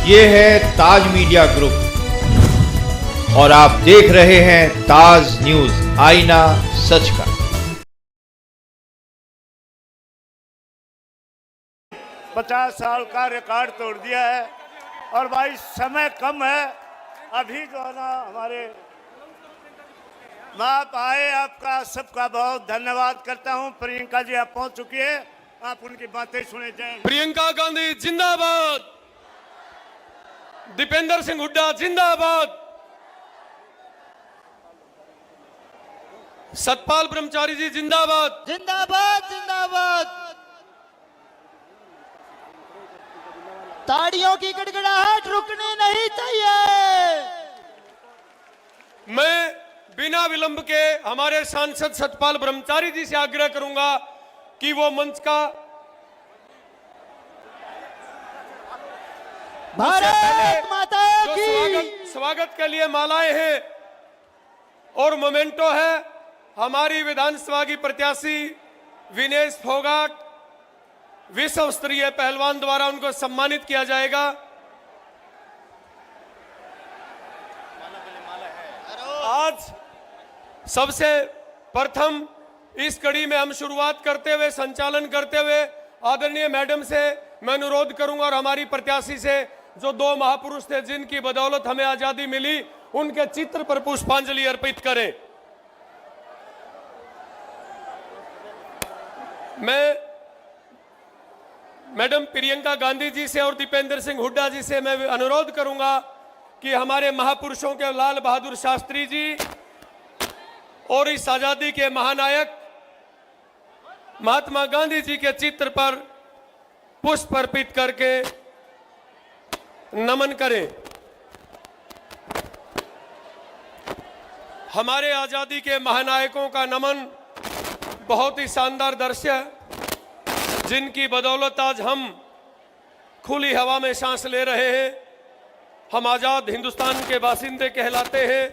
ये है ताज media group और आप देख रहे हैं ताज न्यूज, आईना सच का। पचास साल का रिकॉर्ड तोड़ दिया है और भाई समय कम है। अभी जो है ना हमारे आप आए, आपका सबका बहुत धन्यवाद करता हूं। प्रियंका जी आप पहुंच चुकी है, आप उनकी बातें सुने जाएं। प्रियंका गांधी जिंदाबाद, दीपेंद्र सिंह हुड्डा जिंदाबाद, सतपाल ब्रह्मचारी जी जिंदाबाद, जिंदाबाद जिंदाबाद। ताड़ियों की गड़गड़ाहट रुकनी नहीं चाहिए। मैं बिना विलंब के हमारे सांसद सतपाल ब्रह्मचारी जी से आग्रह करूंगा कि वो मंच का भारत माता की स्वागत के लिए मालाएं हैं और मोमेंटो है। हमारी विधानसभा की प्रत्याशी विनेश फोगाट, विश्व स्तरीय पहलवान द्वारा उनको सम्मानित किया जाएगा। आज सबसे प्रथम इस कड़ी में हम शुरुआत करते हुए, संचालन करते हुए आदरणीय मैडम से मैं अनुरोध करूंगा और हमारी प्रत्याशी से, जो दो महापुरुष थे जिनकी बदौलत हमें आजादी मिली, उनके चित्र पर पुष्पांजलि अर्पित करें। मैं मैडम प्रियंका गांधी जी से और दीपेंद्र सिंह हुड्डा जी से मैं अनुरोध करूंगा कि हमारे महापुरुषों के लाल बहादुर शास्त्री जी और इस आजादी के महानायक महात्मा गांधी जी के चित्र पर पुष्प अर्पित करके नमन करें। हमारे आजादी के महानायकों का नमन बहुत ही शानदार दृश्य है, जिनकी बदौलत आज हम खुली हवा में सांस ले रहे हैं। हम आजाद हिंदुस्तान के बासिंदे कहलाते हैं।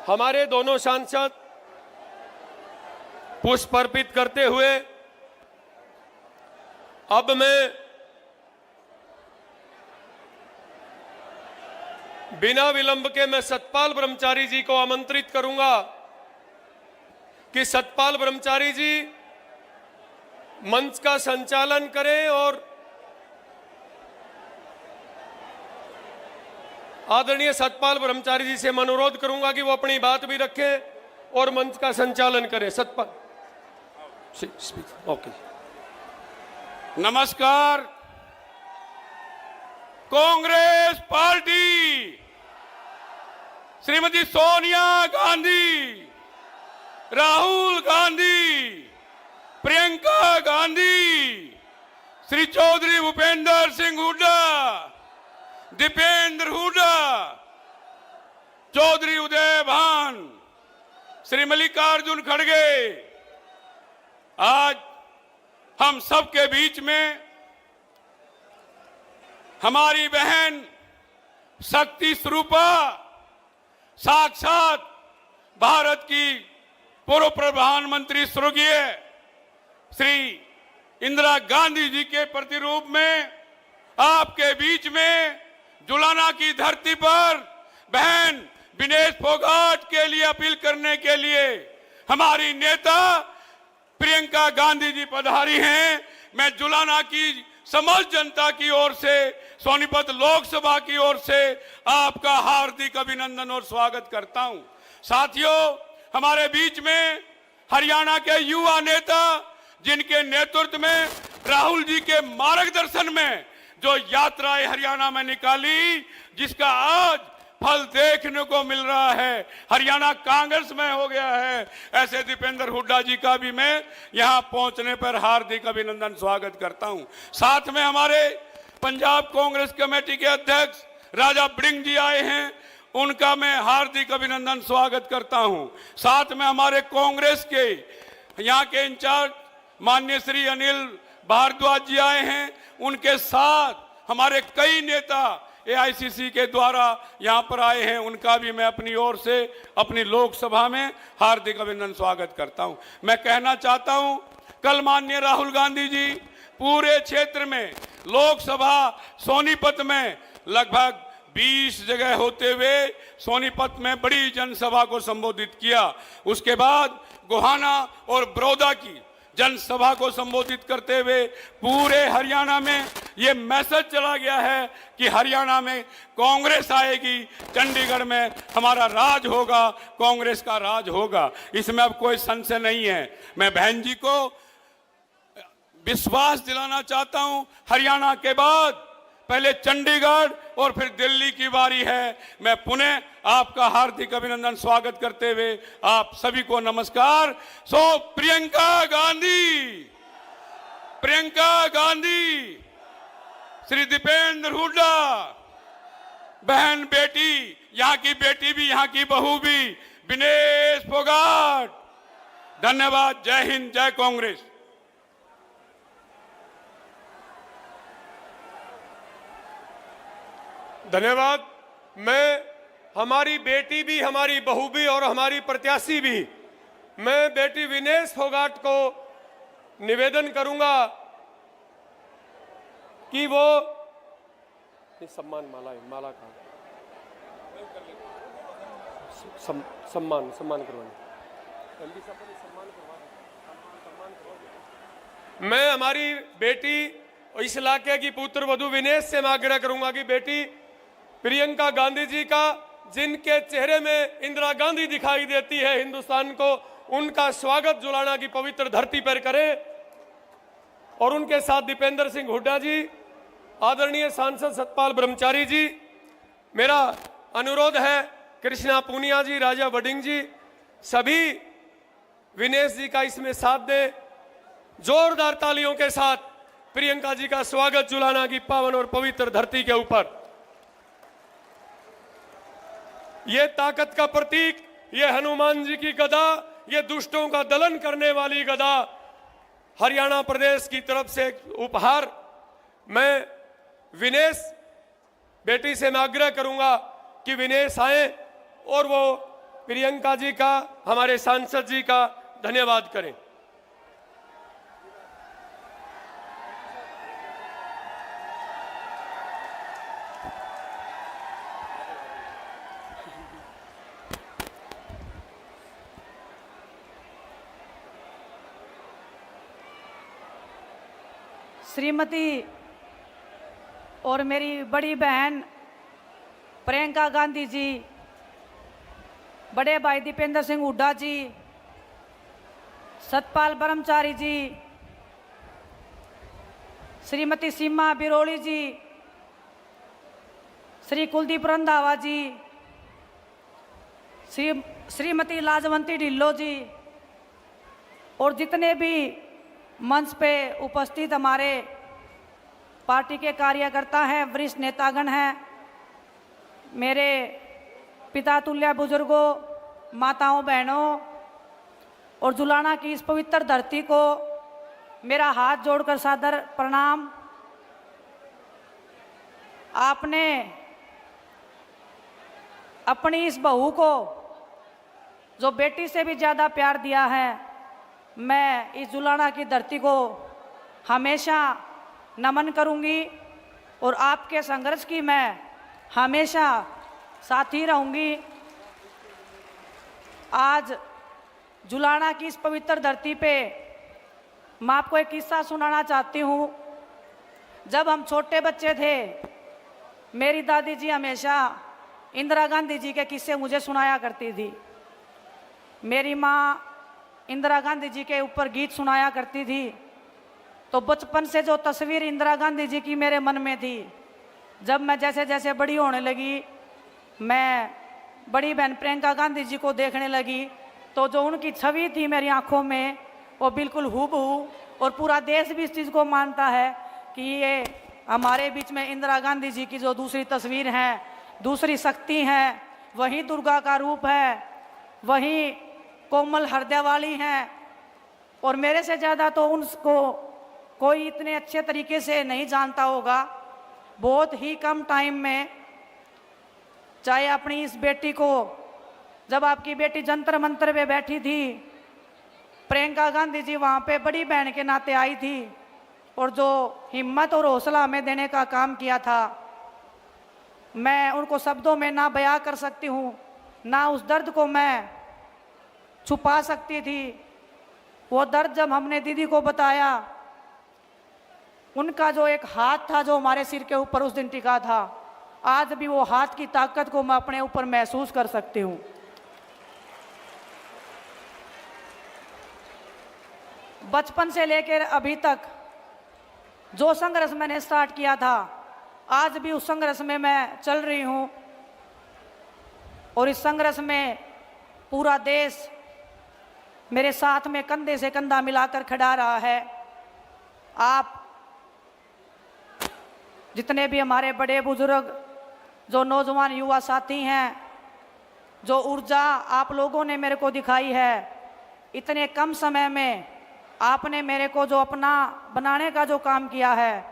हमारे दोनों सांसद पुष्प अर्पित करते हुए अब मैं बिना विलंब के मैं सतपाल ब्रह्मचारी जी को आमंत्रित करूंगा कि सतपाल ब्रह्मचारी जी मंच का संचालन करें और आदरणीय सतपाल ब्रह्मचारी जी से मैं अनुरोध करूंगा कि वो अपनी बात भी रखें और मंच का संचालन करें। सतपाल ओके। नमस्कार। कांग्रेस पार्टी, श्रीमती सोनिया गांधी, राहुल गांधी, प्रियंका गांधी, श्री चौधरी भूपेंद्र सिंह हुड्डा, दीपेंद्र हुड्डा, चौधरी उदय भान, श्री मल्लिकार्जुन खड़गे, आज हम सबके बीच में हमारी बहन शक्ति स्वरूपा, साक्षात भारत की पूर्व प्रधानमंत्री स्वर्गीय श्री इंदिरा गांधी जी के प्रतिरूप में आपके बीच में जुलाना की धरती पर बहन विनेश फोगाट के लिए अपील करने के लिए हमारी नेता प्रियंका गांधी जी पधारी हैं। मैं जुलाना की समस्त जनता की ओर से, सोनीपत लोकसभा की ओर से आपका हार्दिक अभिनंदन और स्वागत करता हूं। साथियों, हमारे बीच में हरियाणा के युवा नेता, जिनके नेतृत्व में राहुल जी के मार्गदर्शन में जो यात्राएं हरियाणा में निकाली, जिसका आज फल देखने को मिल रहा है, हरियाणा कांग्रेस में हो गया है, ऐसे दीपेंद्र हुड्डा जी का भी मैं यहां पहुंचने पर हार्दिक अभिनंदन स्वागत करता हूं। साथ में हमारे पंजाब कांग्रेस कमेटी के अध्यक्ष राजा ब्रिंग जी आए हैं, उनका मैं हार्दिक अभिनंदन स्वागत करता हूं। साथ में हमारे कांग्रेस के यहां के इंचार्ज माननीय श्री अनिल भारद्वाज जी आए हैं, उनके साथ हमारे कई नेता एआईसीसी के द्वारा यहां पर आए हैं, उनका भी मैं अपनी ओर से अपनी लोकसभा में हार्दिक अभिनंदन स्वागत करता हूं। मैं कहना चाहता हूं कल माननीय राहुल गांधी जी पूरे क्षेत्र में लोकसभा सोनीपत में लगभग 20 जगह होते हुए सोनीपत में बड़ी जनसभा को संबोधित किया। उसके बाद गोहाना और बड़ौदा की जनसभा को संबोधित करते हुए पूरे हरियाणा में ये मैसेज चला गया है कि हरियाणा में कांग्रेस आएगी, चंडीगढ़ में हमारा राज होगा, कांग्रेस का राज होगा। इसमें अब कोई संशय नहीं है। मैं बहन जी को विश्वास दिलाना चाहता हूं, हरियाणा के बाद पहले चंडीगढ़ और फिर दिल्ली की बारी है। मैं पुनः आपका हार्दिक अभिनंदन स्वागत करते हुए आप सभी को नमस्कार। प्रियंका गांधी, श्री दीपेंद्र हुड्डा, बहन बेटी, यहाँ की बेटी भी यहाँ की बहू भी, विनेश फोगाट, धन्यवाद। जय हिंद, जय कांग्रेस। धन्यवाद। मैं हमारी बेटी भी, हमारी बहू भी और हमारी प्रत्याशी भी, मैं बेटी विनेश फोगाट को निवेदन करूंगा कि वो सम्मान माला का सम्मान करवाएं। मैं हमारी बेटी इस इलाके की पुत्र वधू विनेश से मैं आग्रह करूंगा कि बेटी प्रियंका गांधी जी का, जिनके चेहरे में इंदिरा गांधी दिखाई देती है हिंदुस्तान को, उनका स्वागत जुलाना की पवित्र धरती पर करें। और उनके साथ दीपेंद्र सिंह हुड्डा जी, आदरणीय सांसद सतपाल ब्रह्मचारी जी, मेरा अनुरोध है कृष्णा पूनिया जी, राजा वडिंग जी, सभी विनेश जी का इसमें साथ दें। जोरदार तालियों के साथ प्रियंका जी का स्वागत जुलाना की पावन और पवित्र धरती के ऊपर। ये ताकत का प्रतीक, ये हनुमान जी की गदा, ये दुष्टों का दलन करने वाली गदा, हरियाणा प्रदेश की तरफ से एक उपहार। मैं विनेश बेटी से मैं आग्रह करूंगा कि विनेश आए और वो प्रियंका जी का, हमारे सांसद जी का धन्यवाद करें। श्रीमती और मेरी बड़ी बहन प्रियंका गांधी जी, बड़े भाई दीपेंद्र सिंह हुड्डा जी, सतपाल ब्रह्मचारी जी, श्रीमती सीमा बिरोली जी, श्री कुलदीप रंधावा जी, श्रीमती लाजवंती ढिल्लो जी और जितने भी मंच पे उपस्थित हमारे पार्टी के कार्यकर्ता हैं, वरिष्ठ नेतागण हैं, मेरे पिता तुल्य बुजुर्गों, माताओं, बहनों और जुलाना की इस पवित्र धरती को मेरा हाथ जोड़कर सादर प्रणाम। आपने अपनी इस बहू को जो बेटी से भी ज़्यादा प्यार दिया है, मैं इस जुलाना की धरती को हमेशा नमन करूंगी और आपके संघर्ष की मैं हमेशा साथी रहूंगी। आज जुलाना की इस पवित्र धरती पे मैं आपको एक किस्सा सुनाना चाहती हूँ। जब हम छोटे बच्चे थे, मेरी दादी जी हमेशा इंदिरा गांधी जी के किस्से मुझे सुनाया करती थी। मेरी माँ इंदिरा गांधी जी के ऊपर गीत सुनाया करती थी। तो बचपन से जो तस्वीर इंदिरा गांधी जी की मेरे मन में थी, जब मैं जैसे जैसे बड़ी होने लगी, मैं बड़ी बहन प्रियंका गांधी जी को देखने लगी, तो जो उनकी छवि थी मेरी आंखों में, वो बिल्कुल हूबहू, और पूरा देश भी इस चीज़ को मानता है कि ये हमारे बीच में इंदिरा गांधी जी की जो दूसरी तस्वीर है, दूसरी शक्ति है, वही दुर्गा का रूप है, वही कोमल हृदय वाली हैं। और मेरे से ज़्यादा तो उनको कोई इतने अच्छे तरीके से नहीं जानता होगा। बहुत ही कम टाइम में, चाहे अपनी इस बेटी को, जब आपकी बेटी जंतर मंतर पे बैठी थी प्रियंका गांधी जी वहाँ पे बड़ी बहन के नाते आई थी और जो हिम्मत और हौसला हमें देने का काम किया था, मैं उनको शब्दों में ना बयां कर सकती हूँ, ना उस दर्द को मैं छुपा सकती थी। वो दर्द जब हमने दीदी को बताया, उनका जो एक हाथ था जो हमारे सिर के ऊपर उस दिन टिका था, आज भी वो हाथ की ताकत को मैं अपने ऊपर महसूस कर सकती हूँ। बचपन से लेकर अभी तक जो संघर्ष मैंने स्टार्ट किया था, आज भी उस संघर्ष में मैं चल रही हूँ और इस संघर्ष में पूरा देश मेरे साथ में कंधे से कंधा मिलाकर खड़ा रहा है। आप जितने भी हमारे बड़े बुजुर्ग, जो नौजवान युवा साथी हैं, जो ऊर्जा आप लोगों ने मेरे को दिखाई है, इतने कम समय में आपने मेरे को जो अपना बनाने का जो काम किया है,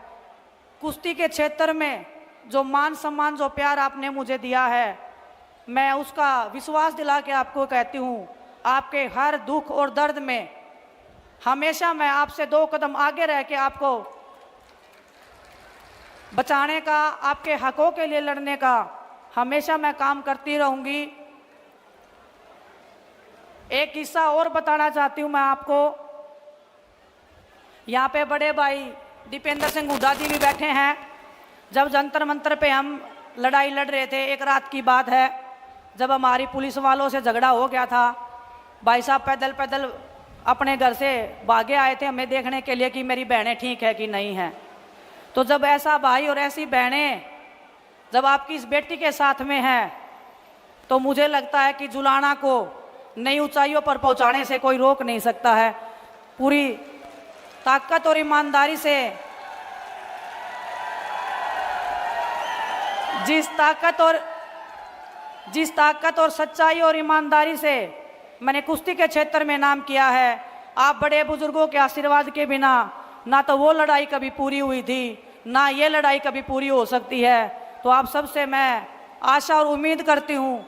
कुश्ती के क्षेत्र में जो मान सम्मान, जो प्यार आपने मुझे दिया है, मैं उसका विश्वास दिला के आपको कहती हूँ, आपके हर दुख और दर्द में हमेशा मैं आपसे 2 कदम आगे रह के आपको बचाने का, आपके हकों के लिए लड़ने का हमेशा मैं काम करती रहूँगी। एक किस्सा और बताना चाहती हूँ मैं आपको। यहाँ पे बड़े भाई दीपेंद्र सिंह हुड्डा जी भी बैठे हैं। जब जंतर मंतर पे हम लड़ाई लड़ रहे थे, एक रात की बात है, जब हमारी पुलिस वालों से झगड़ा हो गया था, भाई साहब पैदल पैदल अपने घर से भागे आए थे हमें देखने के लिए कि मेरी बहनें ठीक है कि नहीं है। तो जब ऐसा भाई और ऐसी बहनें जब आपकी इस बेटी के साथ में हैं, तो मुझे लगता है कि जुलाना को नई ऊंचाइयों पर पहुंचाने से कोई रोक नहीं सकता है। पूरी ताकत और ईमानदारी से, जिस ताकत और सच्चाई और ईमानदारी से मैंने कुश्ती के क्षेत्र में नाम किया है, आप बड़े बुजुर्गों के आशीर्वाद के बिना ना तो वो लड़ाई कभी पूरी हुई थी, ना ये लड़ाई कभी पूरी हो सकती है। तो आप सबसे मैं आशा और उम्मीद करती हूँ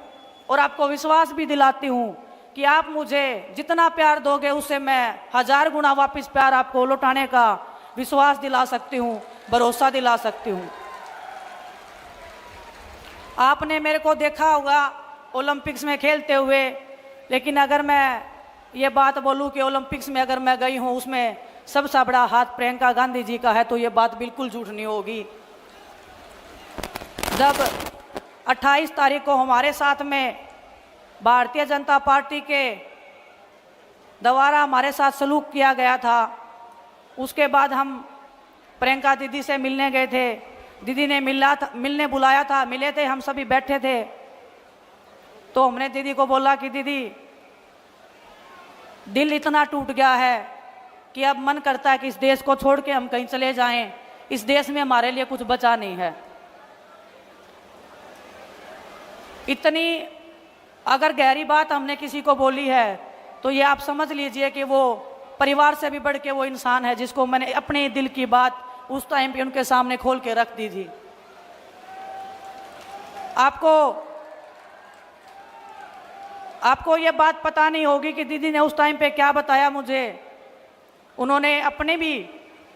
और आपको विश्वास भी दिलाती हूँ कि आप मुझे जितना प्यार दोगे उससे मैं 1000 गुना वापस प्यार आपको लौटाने का विश्वास दिला सकती हूँ, भरोसा दिला सकती हूँ। आपने मेरे को देखा होगा ओलंपिक्स में खेलते हुए, लेकिन अगर मैं ये बात बोलूँ कि ओलंपिक्स में अगर मैं गई हूँ उसमें सबसे बड़ा हाथ प्रियंका गांधी जी का है, तो ये बात बिल्कुल झूठ नहीं होगी। जब 28 तारीख को हमारे साथ में भारतीय जनता पार्टी के द्वारा हमारे साथ सलूक किया गया था, उसके बाद हम प्रियंका दीदी से मिलने गए थे। दीदी ने मिलने बुलाया था, मिले थे, हम सभी बैठे थे। तो हमने दीदी को बोला कि दीदी, दिल इतना टूट गया है कि अब मन करता है कि इस देश को छोड़ के हम कहीं चले जाएं। इस देश में हमारे लिए कुछ बचा नहीं है। इतनी अगर गहरी बात हमने किसी को बोली है तो ये आप समझ लीजिए कि वो परिवार से भी बढ़ के वो इंसान है जिसको मैंने अपने दिल की बात उस टाइम पे उनके सामने खोल के रख दी थी। आपको ये बात पता नहीं होगी कि दीदी ने उस टाइम पे क्या बताया मुझे। उन्होंने अपने भी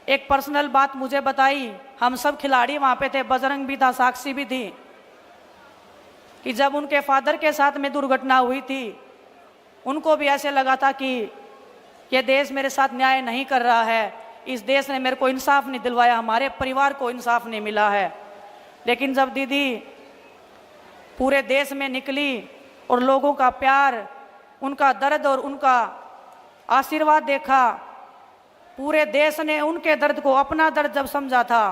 एक पर्सनल बात मुझे बताई। हम सब खिलाड़ी वहाँ पे थे, बजरंग भी था, साक्षी भी थी, कि जब उनके फादर के साथ में दुर्घटना हुई थी, उनको भी ऐसे लगा था कि ये देश मेरे साथ न्याय नहीं कर रहा है, इस देश ने मेरे को इंसाफ नहीं दिलवाया, हमारे परिवार को इंसाफ नहीं मिला है। लेकिन जब दीदी पूरे देश में निकली और लोगों का प्यार, उनका दर्द और उनका आशीर्वाद देखा, पूरे देश ने उनके दर्द को अपना दर्द जब समझा था,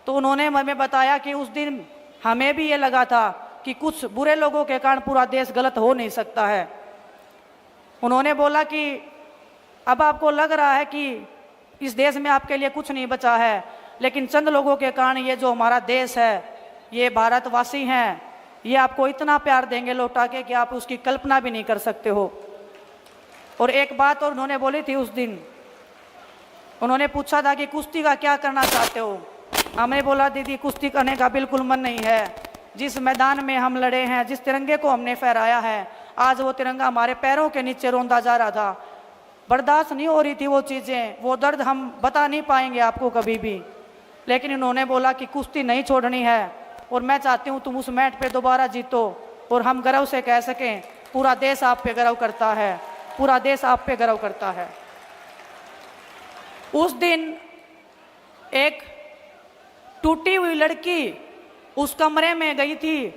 तो उन्होंने हमें बताया कि उस दिन हमें भी ये लगा था कि कुछ बुरे लोगों के कारण पूरा देश गलत हो नहीं सकता है। उन्होंने बोला कि अब आपको लग रहा है कि इस देश में आपके लिए कुछ नहीं बचा है, लेकिन चंद लोगों के कारण ये जो हमारा देश है, ये भारतवासी हैं, ये आपको इतना प्यार देंगे लौटा के कि आप उसकी कल्पना भी नहीं कर सकते हो। और एक बात और उन्होंने बोली थी उस दिन, उन्होंने पूछा था कि कुश्ती का क्या करना चाहते हो। हमने बोला दीदी कुश्ती करने का बिल्कुल मन नहीं है। जिस मैदान में हम लड़े हैं, जिस तिरंगे को हमने फहराया है, आज वो तिरंगा हमारे पैरों के नीचे रौंदा जा रहा था। बर्दाश्त नहीं हो रही थी वो चीज़ें, वो दर्द हम बता नहीं पाएंगे आपको कभी भी। लेकिन इन्होंने बोला कि कुश्ती नहीं छोड़नी है और मैं चाहती हूँ तुम उस मैट पे दोबारा जीतो और हम गर्व से कह सकें पूरा देश आप पे गर्व करता है, पूरा देश आप पे गर्व करता है। उस दिन एक टूटी हुई लड़की उस कमरे में गई थी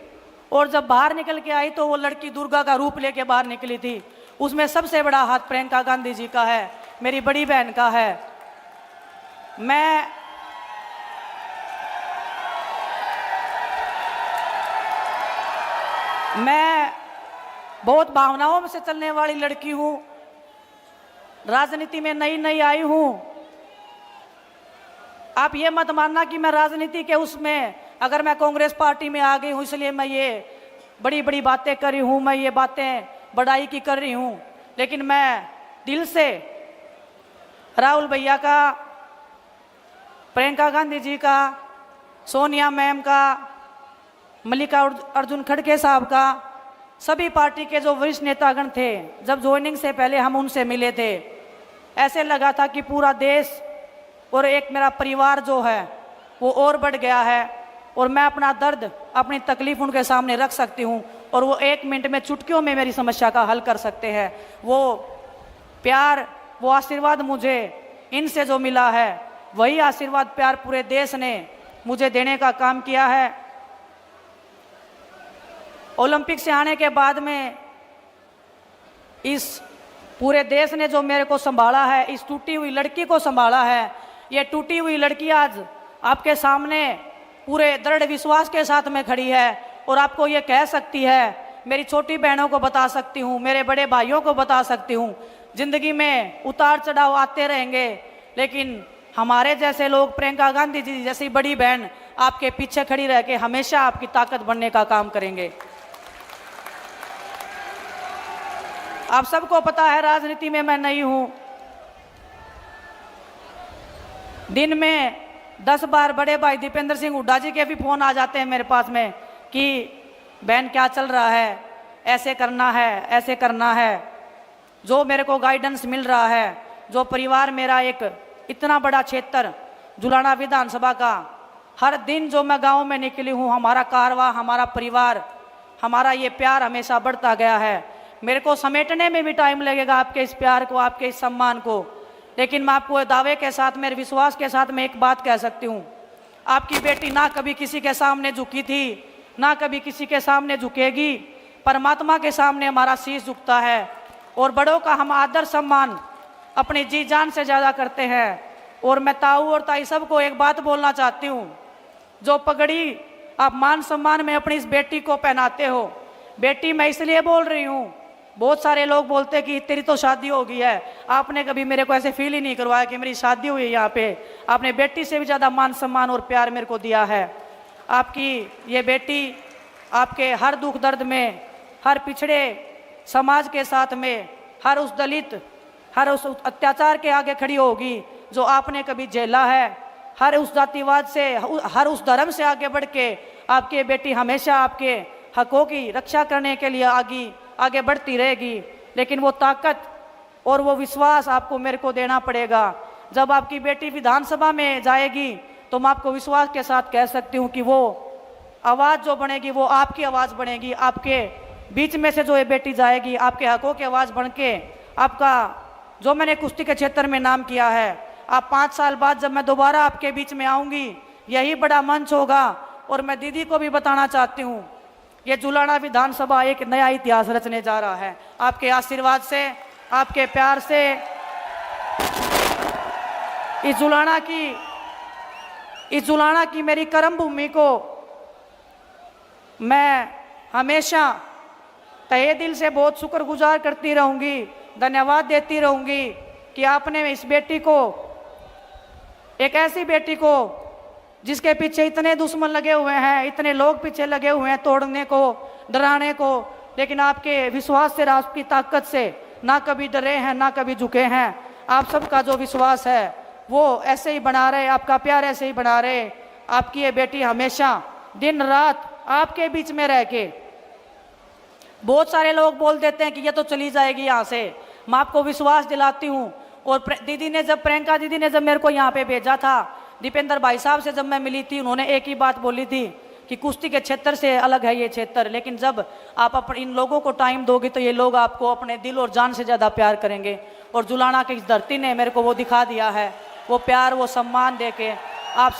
और जब बाहर निकल के आई तो वो लड़की दुर्गा का रूप लेके बाहर निकली थी। उसमें सबसे बड़ा हाथ प्रियंका गांधी जी का है, मेरी बड़ी बहन का है। मैं बहुत भावनाओं से चलने वाली लड़की हूँ, राजनीति में नई नई आई हूँ। आप ये मत मानना कि मैं राजनीति के उसमें, अगर मैं कांग्रेस पार्टी में आ गई हूँ इसलिए मैं ये बड़ी बड़ी बातें कर रही हूँ, मैं ये बातें बड़ाई की कर रही हूँ। लेकिन मैं दिल से राहुल भैया का, प्रियंका गांधी जी का, सोनिया मैम का, मल्लिकार्जुन खड़गे साहब का, सभी पार्टी के जो वरिष्ठ नेतागण थे, जब ज्वाइनिंग से पहले हम उनसे मिले थे, ऐसे लगा था कि पूरा देश और एक मेरा परिवार जो है वो और बढ़ गया है और मैं अपना दर्द, अपनी तकलीफ उनके सामने रख सकती हूँ और वो 1 मिनट में, चुटकियों में मेरी समस्या का हल कर सकते हैं। वो प्यार, वो आशीर्वाद मुझे इनसे जो मिला है, वही आशीर्वाद प्यार पूरे देश ने मुझे देने का काम किया है। ओलंपिक से आने के बाद में इस पूरे देश ने जो मेरे को संभाला है, इस टूटी हुई लड़की को संभाला है। ये टूटी हुई लड़की आज आपके सामने पूरे दृढ़ विश्वास के साथ में खड़ी है और आपको ये कह सकती है, मेरी छोटी बहनों को बता सकती हूँ, मेरे बड़े भाइयों को बता सकती हूँ, जिंदगी में उतार चढ़ाव आते रहेंगे, लेकिन हमारे जैसे लोग, प्रियंका गांधी जी जैसी बड़ी बहन आपके पीछे खड़ी रह के हमेशा आपकी ताकत बनने का काम करेंगे। आप सबको पता है राजनीति में मैं नई हूं। दिन में 10 बार बड़े भाई दीपेंद्र सिंह हुड्डा जी के भी फोन आ जाते हैं मेरे पास में कि बहन क्या चल रहा है, ऐसे करना है, ऐसे करना है। जो मेरे को गाइडेंस मिल रहा है, जो परिवार मेरा एक इतना बड़ा क्षेत्र जुलाना विधानसभा का, हर दिन जो मैं गांव में निकली हूं, हमारा कारवा, हमारा परिवार, हमारा ये प्यार हमेशा बढ़ता गया है। मेरे को समेटने में भी टाइम लगेगा आपके इस प्यार को, आपके इस सम्मान को, लेकिन मैं आपको दावे के साथ, मेरे विश्वास के साथ मैं एक बात कह सकती हूँ, आपकी बेटी ना कभी किसी के सामने झुकी थी, ना कभी किसी के सामने झुकेगी। परमात्मा के सामने हमारा शीश झुकता है और बड़ों का हम आदर सम्मान अपनी जी जान से ज़्यादा करते हैं। और मैं ताऊ और ताई सबको एक बात बोलना चाहती हूँ, जो पगड़ी आप मान सम्मान में अपनी इस बेटी को पहनाते हो, बेटी मैं इसलिए बोल रही हूँ, बहुत सारे लोग बोलते हैं कि तेरी तो शादी हो गई है, आपने कभी मेरे को ऐसे फील ही नहीं करवाया कि मेरी शादी हुई है। यहाँ पे आपने बेटी से भी ज़्यादा मान सम्मान और प्यार मेरे को दिया है। आपकी ये बेटी आपके हर दुख दर्द में, हर पिछड़े समाज के साथ में, हर उस दलित, हर उस अत्याचार के आगे खड़ी होगी जो आपने कभी झेला है। हर उस जातिवाद से, हर उस धर्म से आगे बढ़ के आपकी बेटी हमेशा आपके हकों की रक्षा करने के लिए आगे बढ़ती रहेगी। लेकिन वो ताकत और वो विश्वास आपको मेरे को देना पड़ेगा। जब आपकी बेटी विधानसभा में जाएगी तो मैं आपको विश्वास के साथ कह सकती हूँ कि वो आवाज़ जो बनेगी वो आपकी आवाज़ बनेगी। आपके बीच में से जो ये बेटी जाएगी, आपके हकों की आवाज़ बन के, आपका जो मैंने कुश्ती के क्षेत्र में नाम किया है, आप 5 साल बाद जब मैं दोबारा आपके बीच में आऊँगी, यही बड़ा मंच होगा। और मैं दीदी को भी बताना चाहती हूँ, ये जुलाना विधानसभा एक नया इतिहास रचने जा रहा है। आपके आशीर्वाद से, आपके प्यार से इस जुलाना की मेरी कर्म भूमि को मैं हमेशा तहे दिल से बहुत शुक्रगुजार करती रहूँगी, धन्यवाद देती रहूँगी कि आपने इस बेटी को, एक ऐसी बेटी को जिसके पीछे इतने दुश्मन लगे हुए हैं, इतने लोग पीछे लगे हुए हैं तोड़ने को, डराने को, लेकिन आपके विश्वास से, आपकी ताकत से ना कभी डरे हैं, ना कभी झुके हैं। आप सबका जो विश्वास है वो ऐसे ही बना रहे, आपका प्यार ऐसे ही बना रहे। आपकी ये बेटी हमेशा दिन रात आपके बीच में रह के, बहुत सारे लोग बोल देते हैं कि ये तो चली जाएगी यहाँ से, मैं आपको विश्वास दिलाती हूँ। और दीदी ने जब प्रियंका दीदी ने जब मेरे को यहाँ पे भेजा था, दीपेंद्र भाई साहब से जब मैं मिली थी, उन्होंने एक ही बात बोली थी कि कुश्ती के क्षेत्र से अलग है ये क्षेत्र, लेकिन जब आप इन लोगों को टाइम दोगे तो ये लोग आपको अपने दिल और जान से ज़्यादा प्यार करेंगे। और जुलाना की इस धरती ने मेरे को वो दिखा दिया है, वो प्यार वो सम्मान दे के आप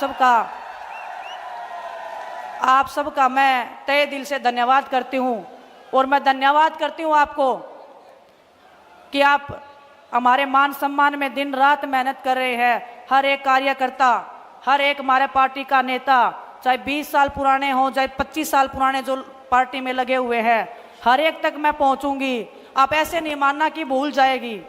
सबका मैं तहे दिल से धन्यवाद करती हूँ। और मैं धन्यवाद करती हूँ आपको कि आप हमारे मान सम्मान में दिन रात मेहनत कर रहे हैं। हर एक कार्यकर्ता, हर एक हमारे पार्टी का नेता, चाहे 20 साल पुराने हों, चाहे 25 साल पुराने जो पार्टी में लगे हुए हैं, हर एक तक मैं पहुंचूंगी। आप ऐसे नहीं मानना कि भूल जाएगी,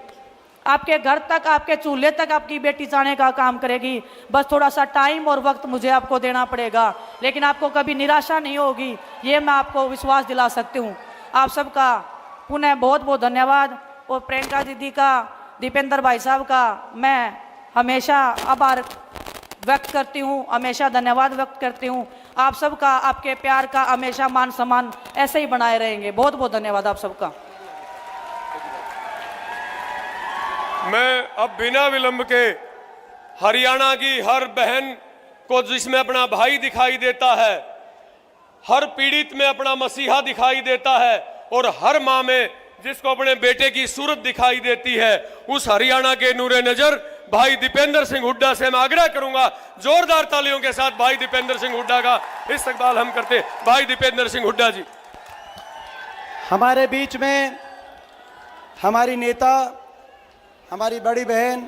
आपके घर तक, आपके चूल्हे तक आपकी बेटी जाने का काम करेगी। बस थोड़ा सा टाइम और वक्त मुझे आपको देना पड़ेगा, लेकिन आपको कभी निराशा नहीं होगी, ये मैं आपको विश्वास दिला सकती हूँ। आप सबका पुनः बहुत बहुत धन्यवाद। और प्रियंका दीदी का, दीपेंद्र भाई साहब का मैं हमेशा आभार व्यक्त करती हूँ, हमेशा धन्यवाद व्यक्त करती हूँ। आप सबका, आपके प्यार का हमेशा मान सम्मान ऐसे ही बनाए रहेंगे। बहुत बहुत धन्यवाद आप सबका। मैं अब बिना विलंब के हरियाणा की हर बहन को, जिसमें अपना भाई दिखाई देता है, हर पीड़ित में अपना मसीहा दिखाई देता है, और हर माँ में जिसको अपने बेटे की सूरत दिखाई देती है, उस हरियाणा के नूरे नजर भाई दीपेंद्र सिंह हुड्डा से मैं आग्रह करूंगा, जोरदार तालियों के साथ भाई दीपेंद्र सिंह हुड्डा का इस्तकबाल हम करते। भाई दीपेंद्र सिंह हुड्डा जी हमारे बीच में, हमारी नेता, हमारी बड़ी बहन,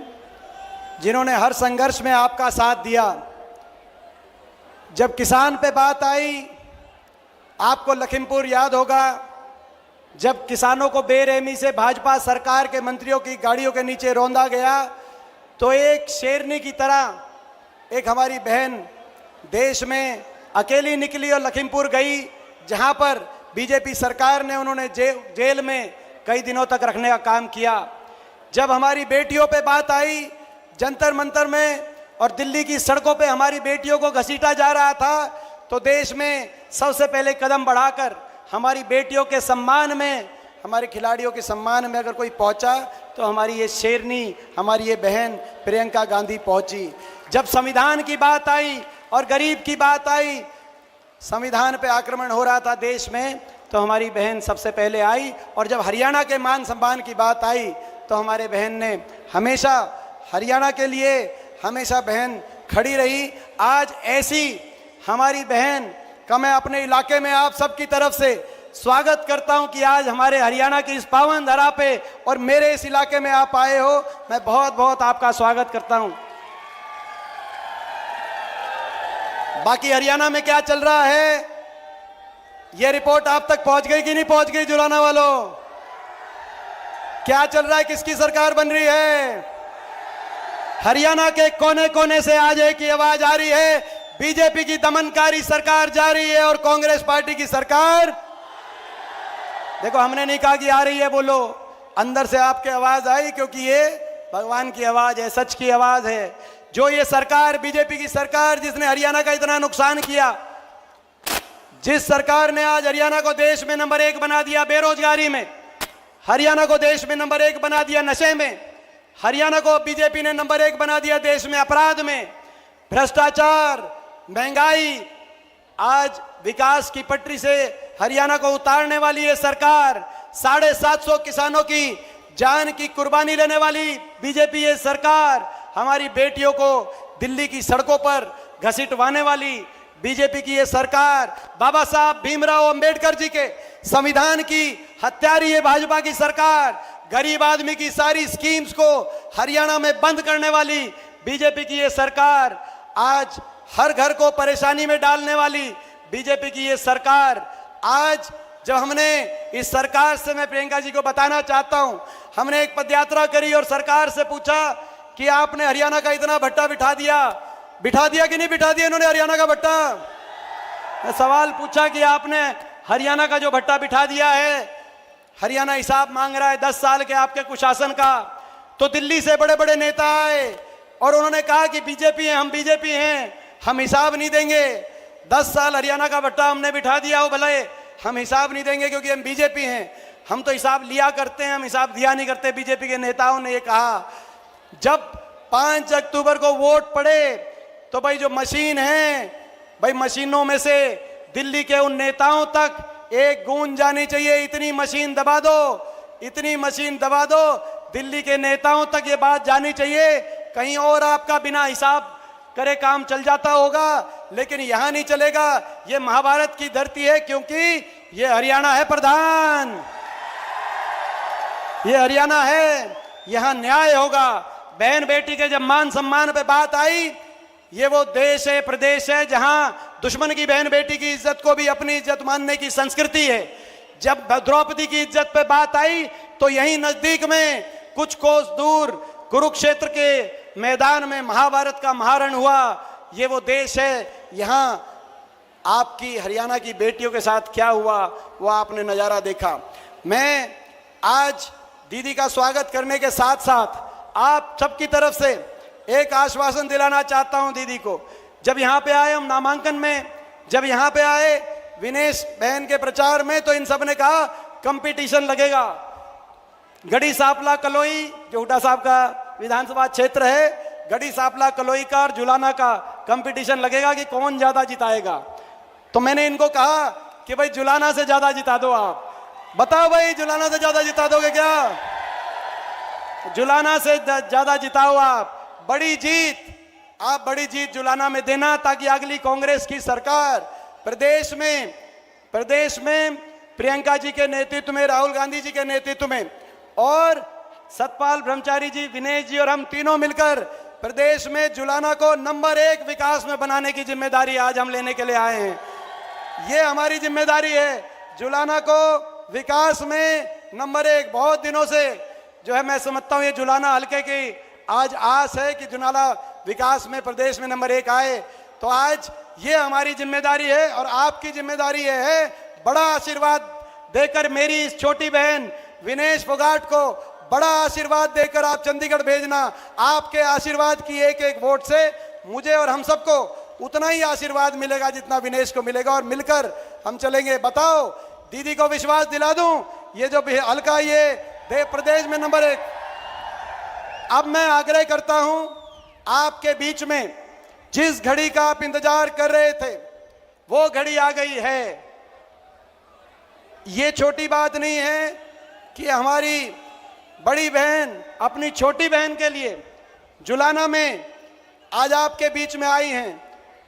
जिन्होंने हर संघर्ष में आपका साथ दिया। जब किसान पे बात आई, आपको लखीमपुर याद होगा, जब किसानों को बेरहमी से भाजपा सरकार के मंत्रियों की गाड़ियों के नीचे रौंदा गया, तो एक शेरनी की तरह एक हमारी बहन देश में अकेली निकली और लखीमपुर गई, जहां पर बीजेपी सरकार ने उन्होंने जेल में कई दिनों तक रखने का काम किया। जब हमारी बेटियों पे बात आई, जंतर मंतर में और दिल्ली की सड़कों पे हमारी बेटियों को घसीटा जा रहा था, तो देश में सबसे पहले कदम बढ़ाकर हमारी बेटियों के सम्मान में, हमारे खिलाड़ियों के सम्मान में अगर कोई पहुंचा, तो हमारी ये शेरनी, हमारी ये बहन प्रियंका गांधी पहुंची। जब संविधान की बात आई और गरीब की बात आई, संविधान पे आक्रमण हो रहा था देश में, तो हमारी बहन सबसे पहले आई। और जब हरियाणा के मान सम्मान की बात आई, तो हमारे बहन ने हमेशा हरियाणा के लिए हमेशा बहन खड़ी रही। आज ऐसी हमारी बहन का मैं अपने इलाके में आप सबकी तरफ से स्वागत करता हूं कि आज हमारे हरियाणा की इस पावन धरा पे और मेरे इस इलाके में आप आए हो। मैं बहुत बहुत आपका स्वागत करता हूं। बाकी हरियाणा में क्या चल रहा है, यह रिपोर्ट आप तक पहुंच गई कि नहीं पहुंच गई? जुलाना वालों, क्या चल रहा है? किसकी सरकार बन रही है? हरियाणा के कोने कोने से आज एक ही आवाज आ रही है, बीजेपी की दमनकारी सरकार जा रही है और कांग्रेस पार्टी की सरकार। देखो, हमने नहीं कहा कि आ रही है, बोलो, अंदर से आपके आवाज आई, क्योंकि ये भगवान की आवाज है, सच की आवाज है। जो ये सरकार, बीजेपी की सरकार, जिसने हरियाणा का इतना नुकसान किया, जिस सरकार ने आज हरियाणा को देश में नंबर 1 बना दिया बेरोजगारी में, हरियाणा को देश में नंबर 1 बना दिया नशे में, हरियाणा को बीजेपी ने नंबर 1 बना दिया देश में अपराध में, भ्रष्टाचार, महंगाई, आज विकास की पटरी से हरियाणा को उतारने वाली ये सरकार, 750 किसानों की जान की कुर्बानी लेने वाली बीजेपी ये सरकार, हमारी बेटियों को दिल्ली की सड़कों पर घसीटवाने वाली बीजेपी की ये सरकार, बाबा साहब भीमराव अंबेडकर जी के संविधान की हत्यारी ये भाजपा की सरकार, गरीब आदमी की सारी स्कीम्स को हरियाणा में बंद करने वाली बीजेपी की ये सरकार, आज हर घर को परेशानी में डालने वाली बीजेपी की ये सरकार। आज जब हमने इस सरकार से, मैं प्रियंका जी को बताना चाहता हूं, हमने एक पदयात्रा करी और सरकार से पूछा कि आपने हरियाणा का इतना भट्टा बिठा दिया कि नहीं बिठा दिया इन्होंने हरियाणा का भट्टा? मैं सवाल पूछा कि आपने हरियाणा का जो भट्टा बिठा दिया है, हरियाणा हिसाब मांग रहा है 10 साल के आपके कुशासन का। तो दिल्ली से बड़े बड़े नेता आए और उन्होंने कहा कि बीजेपी है, हम बीजेपी हैं, हम हिसाब नहीं देंगे। 10 साल हरियाणा का भट्टा हमने बिठा दिया हो, भले हम हिसाब नहीं देंगे क्योंकि हम बीजेपी हैं। हम तो हिसाब लिया करते हैं, हम हिसाब दिया नहीं करते। बीजेपी के नेताओं ने ये कहा, जब 5 अक्टूबर को वोट पड़े तो भाई जो मशीन है, भाई मशीनों में से दिल्ली के उन नेताओं तक एक गूंज जानी चाहिए, इतनी मशीन दबा दो, इतनी मशीन दबा दो, दिल्ली के नेताओं तक ये बात जानी चाहिए। कहीं और आपका बिना हिसाब करे काम चल जाता होगा, लेकिन यहां नहीं चलेगा। ये महाभारत की धरती है, क्योंकि ये हरियाणा है प्रधान, ये हरियाणा है, यहां न्याय होगा। बहन बेटी के जब मान सम्मान पे बात आई, ये वो देश है, प्रदेश है, जहां दुश्मन की बहन बेटी की इज्जत को भी अपनी इज्जत मानने की संस्कृति है। जब द्रौपदी की इज्जत पे बात आई तो यहीं नजदीक में कुछ कोस दूर कुरुक्षेत्र के मैदान में महाभारत का महारण हुआ। ये वो देश है, यहां आपकी हरियाणा की बेटियों के साथ क्या हुआ वो आपने नजारा देखा। मैं आज दीदी का स्वागत करने के साथ साथ आप सबकी तरफ से एक आश्वासन दिलाना चाहता हूं दीदी को। जब यहाँ पे आए हम नामांकन में, जब यहाँ पे आए विनेश बहन के प्रचार में, तो इन सब ने कहा कंपटीशन लगेगा। गढ़ी सांपला कलोई जो हुड्डा साहब का विधानसभा क्षेत्र है, गढ़ी सांपला कलोई का और जुलाना का कंपटीशन लगेगा कि कौन ज्यादा जिताएगा। तो मैंने इनको कहा कि भाई जुलाना से ज्यादा जिता दो आप। बताओ भाई, जुलाना से ज्यादा जिता दोगे क्या? जुलाना से ज्यादा जिताओ आप। बड़ी जीत, आप बड़ी जीत जुलाना में देना, ताकि अगली कांग्रेस की सरकार प्रदेश में प्रियंका जी के नेतृत्व में, राहुल गांधी जी के नेतृत्व में और सतपाल ब्रह्मचारी जी, विनेश जी और हम तीनों मिलकर प्रदेश में जुलाना को नंबर 1 विकास में बनाने की जिम्मेदारी आज हम लेने के लिए आए हैं। ये हमारी जिम्मेदारी है, जुलाना को विकास में नंबर 1। बहुत दिनों से जो है मैं समझता हूँ ये जुलाना हल्के की आज आस है कि जुलाना विकास में प्रदेश में नंबर 1 आए। तो आज ये हमारी जिम्मेदारी है और आपकी जिम्मेदारी ये है, बड़ा आशीर्वाद देकर मेरी इस छोटी बहन विनेश फोगाट को बड़ा आशीर्वाद देकर आप चंडीगढ़ भेजना। आपके आशीर्वाद की एक एक वोट से मुझे और हम सबको उतना ही आशीर्वाद मिलेगा जितना विनेश को मिलेगा, और मिलकर हम चलेंगे। बताओ, दीदी को विश्वास दिला दूं, ये जो हल्का ये प्रदेश में नंबर 1। अब मैं आग्रह करता हूं, आपके बीच में जिस घड़ी का आप इंतजार कर रहे थे वो घड़ी आ गई है। ये छोटी बात नहीं है कि हमारी बड़ी बहन अपनी छोटी बहन के लिए जुलाना में आज आपके बीच में आई हैं,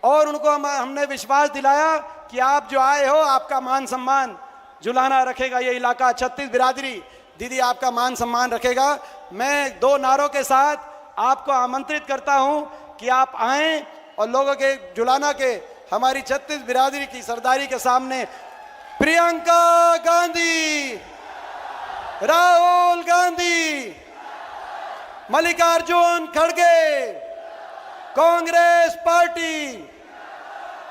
और उनको हमने विश्वास दिलाया कि आप जो आए हो, आपका मान सम्मान जुलाना रखेगा। ये इलाका 36 बिरादरी दीदी आपका मान सम्मान रखेगा। मैं 2 नारों के साथ आपको आमंत्रित करता हूं कि आप आएं और लोगों के जुलाना के हमारी 36 बिरादरी की सरदारी के सामने प्रियंका गांधी, राहुल गांधी, मल्लिकार्जुन खड़गे, कांग्रेस पार्टी,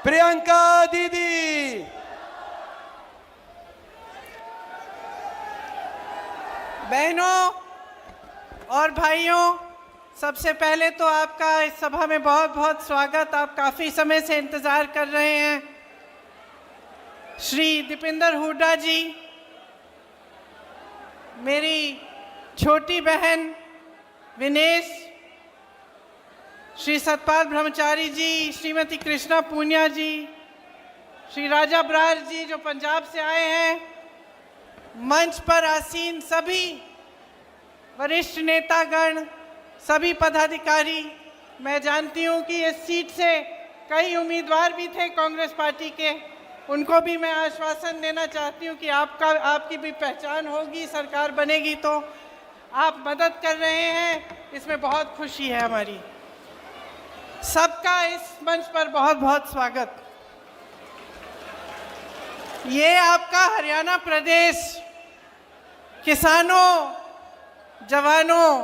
प्रियंका दीदी। बहनों और भाइयों, सबसे पहले तो आपका इस सभा में बहुत बहुत स्वागत। आप काफ़ी समय से इंतज़ार कर रहे हैं। श्री दीपेंद्र हुड्डा जी, मेरी छोटी बहन विनेश, श्री सतपाल ब्रह्मचारी जी, श्रीमती कृष्णा पूनिया जी, श्री राजा ब्रार जी जो पंजाब से आए हैं, मंच पर आसीन सभी वरिष्ठ नेतागण, सभी पदाधिकारी। मैं जानती हूं कि इस सीट से कई उम्मीदवार भी थे कांग्रेस पार्टी के, उनको भी मैं आश्वासन देना चाहती हूं कि आपकी भी पहचान होगी, सरकार बनेगी तो आप मदद कर रहे हैं, इसमें बहुत खुशी है हमारी। सबका इस मंच पर बहुत बहुत स्वागत। ये आपका हरियाणा प्रदेश किसानों, जवानों,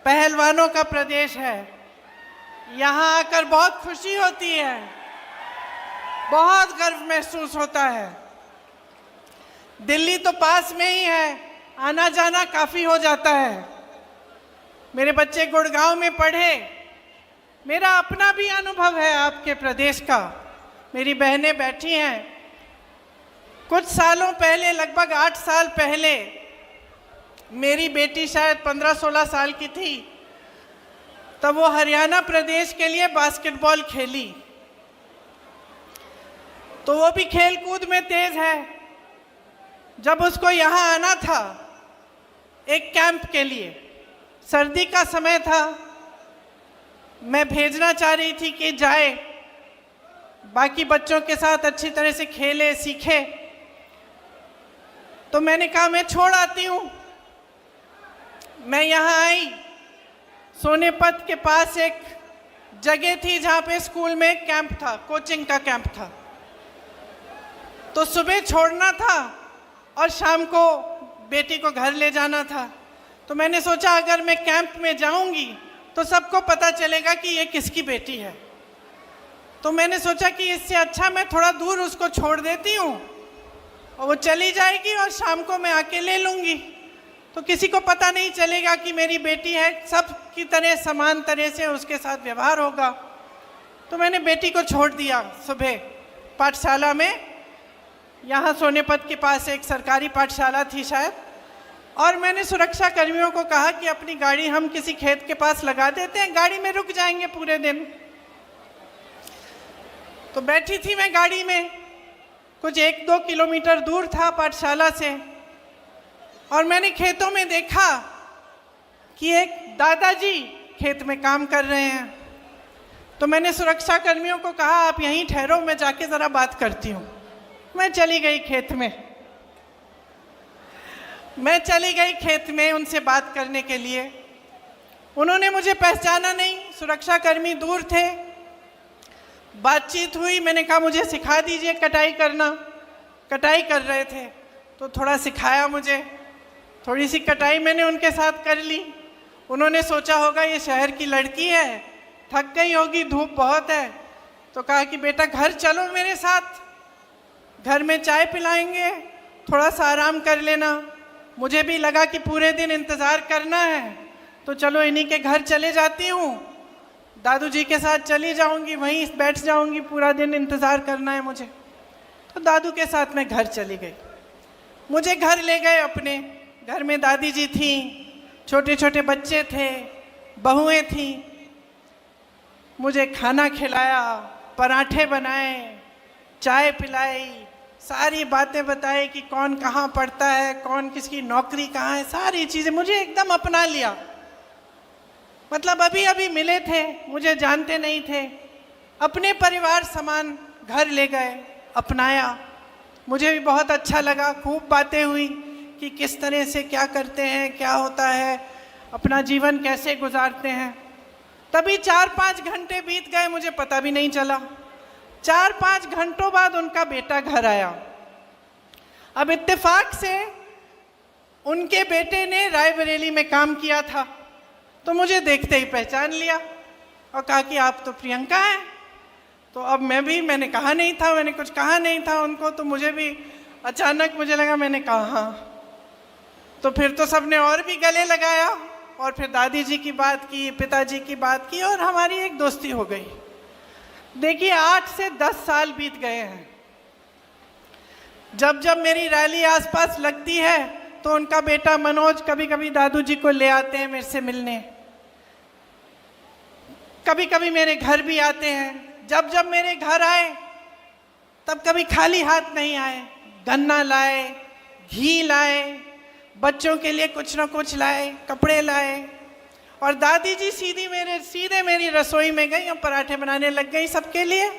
पहलवानों का प्रदेश है। यहाँ आकर बहुत खुशी होती है, बहुत गर्व महसूस होता है। दिल्ली तो पास में ही है, आना जाना काफ़ी हो जाता है। मेरे बच्चे गुड़गांव में पढ़े, मेरा अपना भी अनुभव है आपके प्रदेश का। मेरी बहनें बैठी हैं, कुछ सालों पहले, लगभग 8 साल पहले, मेरी बेटी शायद 15-16 साल की थी, तब वो हरियाणा प्रदेश के लिए बास्केटबॉल खेली। तो वो भी खेल कूद में तेज है। जब उसको यहाँ आना था एक कैंप के लिए, सर्दी का समय था, मैं भेजना चाह रही थी कि जाए, बाकी बच्चों के साथ अच्छी तरह से खेले सीखे। तो मैंने कहा मैं छोड़ आती हूँ। मैं यहाँ आई, सोनेपत के पास एक जगह थी जहाँ पे स्कूल में एक कैंप था, कोचिंग का कैंप था। तो सुबह छोड़ना था और शाम को बेटी को घर ले जाना था। तो मैंने सोचा अगर मैं कैंप में जाऊंगी तो सबको पता चलेगा कि ये किसकी बेटी है। तो मैंने सोचा कि इससे अच्छा मैं थोड़ा दूर उसको छोड़ देती हूँ और वो चली जाएगी और शाम को मैं आके ले लूँगी, तो किसी को पता नहीं चलेगा कि मेरी बेटी है, सब की तरह समान तरह से उसके साथ व्यवहार होगा। तो मैंने बेटी को छोड़ दिया सुबह पाठशाला में। यहाँ सोनेपत के पास एक सरकारी पाठशाला थी शायद, और मैंने सुरक्षा कर्मियों को कहा कि अपनी गाड़ी हम किसी खेत के पास लगा देते हैं, गाड़ी में रुक जाएंगे पूरे दिन। तो बैठी थी मैं गाड़ी में, कुछ 1-2 किलोमीटर दूर था पाठशाला से, और मैंने खेतों में देखा कि एक दादाजी खेत में काम कर रहे हैं। तो मैंने सुरक्षा कर्मियों को कहा आप यहीं ठहरो, मैं जाके ज़रा बात करती हूँ। मैं चली गई खेत में उनसे बात करने के लिए। उन्होंने मुझे पहचाना नहीं, सुरक्षा कर्मी दूर थे। बातचीत हुई, मैंने कहा मुझे सिखा दीजिए कटाई करना। कटाई कर रहे थे तो थोड़ा सिखाया मुझे, थोड़ी सी कटाई मैंने उनके साथ कर ली। उन्होंने सोचा होगा ये शहर की लड़की है, थक गई होगी, धूप बहुत है, तो कहा कि बेटा घर चलो मेरे साथ, घर में चाय पिलाएंगे, थोड़ा सा आराम कर लेना। मुझे भी लगा कि पूरे दिन इंतज़ार करना है, तो चलो इन्हीं के घर चले जाती हूँ, दादू जी के साथ चली जाऊँगी, वहीं बैठ जाऊँगी, पूरा दिन इंतज़ार करना है मुझे। तो दादू के साथ मैं घर चली गई। मुझे घर ले गए अपने, घर में दादी जी थी, छोटे छोटे बच्चे थे, बहुएं थीं। मुझे खाना खिलाया, पराठे बनाए, चाय पिलाई, सारी बातें बताई कि कौन कहाँ पढ़ता है, कौन किसकी नौकरी कहाँ है, सारी चीज़ें मुझे एकदम अपना लिया। मतलब अभी अभी मिले थे, मुझे जानते नहीं थे, अपने परिवार समान घर ले गए, अपनाया। मुझे भी बहुत अच्छा लगा, खूब बातें हुई कि किस तरह से क्या करते हैं, क्या होता है, अपना जीवन कैसे गुजारते हैं। तभी 4-5 घंटे बीत गए, मुझे पता भी नहीं चला। 4-5 घंटों बाद उनका बेटा घर आया। अब इत्तेफाक से उनके बेटे ने रायबरेली में काम किया था, तो मुझे देखते ही पहचान लिया और कहा कि आप तो प्रियंका हैं। तो अब मैंने कहा नहीं था, मैंने कुछ कहा नहीं था उनको, तो मुझे भी अचानक मुझे लगा, मैंने कहा हाँ। तो फिर तो सबने और भी गले लगाया और फिर दादी जी की बात की, पिताजी की बात की, और हमारी एक दोस्ती हो गई। देखिए 8 से 10 साल बीत गए हैं। जब जब मेरी रैली आसपास लगती है तो उनका बेटा मनोज कभी कभी दादू जी को ले आते हैं मेरे से मिलने, कभी कभी मेरे घर भी आते हैं। जब जब मेरे घर आए तब कभी खाली हाथ नहीं आए, गन्ना लाए, घी लाए, बच्चों के लिए कुछ ना कुछ लाए, कपड़े लाए। और दादी जी सीधे मेरी रसोई में गई और पराठे बनाने लग गई, सबके लिए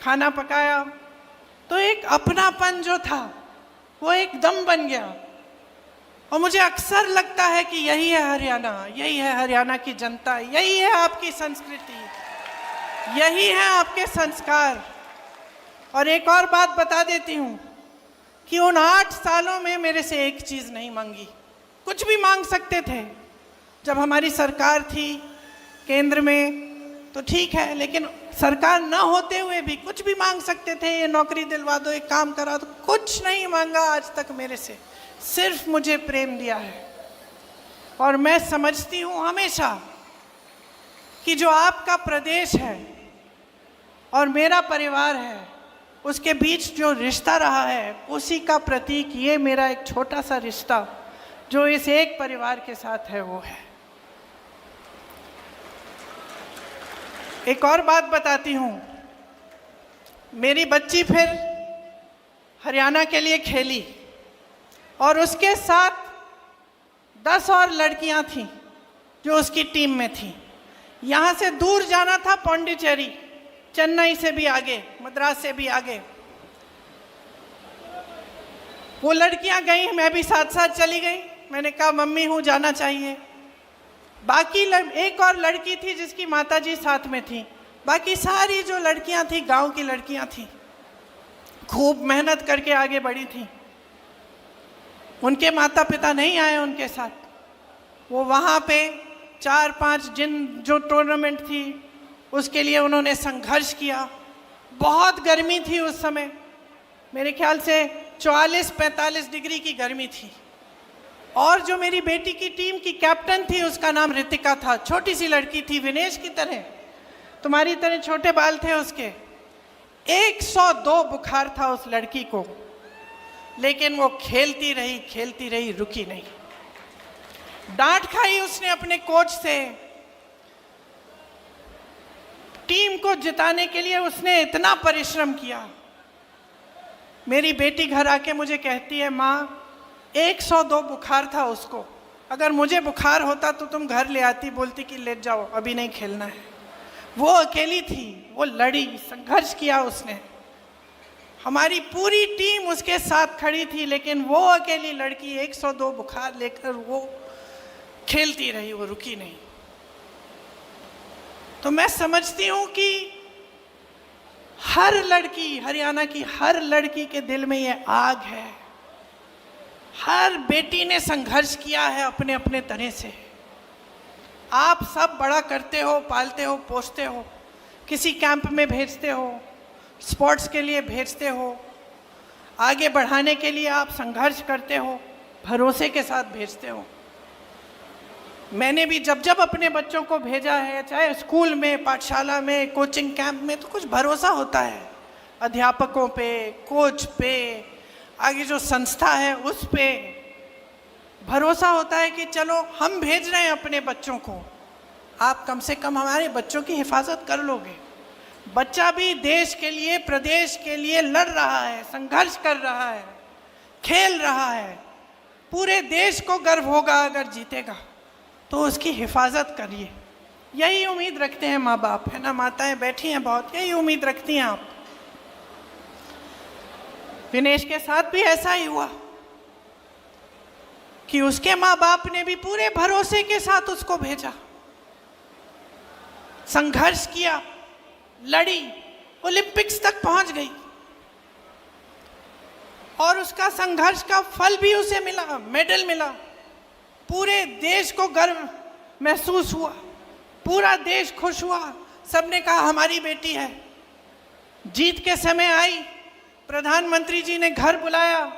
खाना पकाया। तो एक अपनापन जो था वो एकदम बन गया। और मुझे अक्सर लगता है कि यही है हरियाणा, यही है हरियाणा की जनता, यही है आपकी संस्कृति, यही है आपके संस्कार। और एक और बात बता देती हूँ कि उन 8 सालों में मेरे से एक चीज़ नहीं मांगी। कुछ भी मांग सकते थे, जब हमारी सरकार थी केंद्र में तो ठीक है, लेकिन सरकार न होते हुए भी कुछ भी मांग सकते थे, ये नौकरी दिलवा दो, एक काम करा दो। कुछ नहीं मांगा आज तक मेरे से, सिर्फ मुझे प्रेम दिया है। और मैं समझती हूँ हमेशा कि जो आपका प्रदेश है और मेरा परिवार है, उसके बीच जो रिश्ता रहा है, उसी का प्रतीक ये मेरा एक छोटा सा रिश्ता जो इस एक परिवार के साथ है वो है। एक और बात बताती हूँ, मेरी बच्ची फिर हरियाणा के लिए खेली और उसके साथ 10 और लड़कियां थीं जो उसकी टीम में थीं। यहाँ से दूर जाना था पौंडीचेरी, चेन्नई से भी आगे, मद्रास से भी आगे। वो लड़कियां गई, मैं भी साथ साथ चली गई। मैंने कहा मम्मी हूँ, जाना चाहिए। बाकी एक और लड़की थी जिसकी माताजी साथ में थी। बाकी सारी जो लड़कियां थी गांव की लड़कियां थी, खूब मेहनत करके आगे बढ़ी थी। उनके माता पिता नहीं आए उनके साथ। वो वहाँ पे 4-5 जो टूर्नामेंट थी उसके लिए उन्होंने संघर्ष किया। बहुत गर्मी थी उस समय, मेरे ख्याल से 44-45 डिग्री की गर्मी थी। और जो मेरी बेटी की टीम की कैप्टन थी उसका नाम रितिका था। छोटी सी लड़की थी, विनेश की तरह, तुम्हारी तरह छोटे बाल थे उसके। 102 बुखार था उस लड़की को, लेकिन वो खेलती रही, रुकी नहीं। डांट खाई उसने अपने कोच से। टीम को जिताने के लिए उसने इतना परिश्रम किया। मेरी बेटी घर आके मुझे कहती है, माँ 102 बुखार था उसको, अगर मुझे बुखार होता तो तुम घर ले आती, बोलती कि ले जाओ अभी नहीं खेलना है। वो अकेली थी, वो लड़ी, संघर्ष किया उसने। हमारी पूरी टीम उसके साथ खड़ी थी, लेकिन वो अकेली लड़की 102 बुखार लेकर वो खेलती रही, वो रुकी नहीं। तो मैं समझती हूँ कि हर लड़की, हरियाणा की हर लड़की के दिल में ये आग है। हर बेटी ने संघर्ष किया है अपने अपने तरह से। आप सब बड़ा करते हो, पालते हो, पोसते हो, किसी कैंप में भेजते हो, स्पोर्ट्स के लिए भेजते हो, आगे बढ़ाने के लिए आप संघर्ष करते हो, भरोसे के साथ भेजते हो। मैंने भी जब जब अपने बच्चों को भेजा है, चाहे स्कूल में, पाठशाला में, कोचिंग कैंप में, तो कुछ भरोसा होता है अध्यापकों पे, कोच पे, आगे जो संस्था है उस पे भरोसा होता है कि चलो हम भेज रहे हैं अपने बच्चों को, आप कम से कम हमारे बच्चों की हिफाजत कर लोगे। बच्चा भी देश के लिए, प्रदेश के लिए लड़ रहा है, संघर्ष कर रहा है, खेल रहा है। पूरे देश को गर्व होगा अगर जीतेगा, तो उसकी हिफाजत करिए। यही उम्मीद रखते हैं माँ बाप, है ना। माताएं बैठी हैं बहुत, यही उम्मीद रखती हैं आप। विनेश के साथ भी ऐसा ही हुआ कि उसके माँ बाप ने भी पूरे भरोसे के साथ उसको भेजा, संघर्ष किया, लड़ी, ओलंपिक्स तक पहुंच गई और उसका संघर्ष का फल भी उसे मिला, मेडल मिला। पूरे देश को गर्व महसूस हुआ, पूरा देश खुश हुआ। सबने कहा हमारी बेटी है। जीत के समय आई, प्रधानमंत्री जी ने घर बुलाया,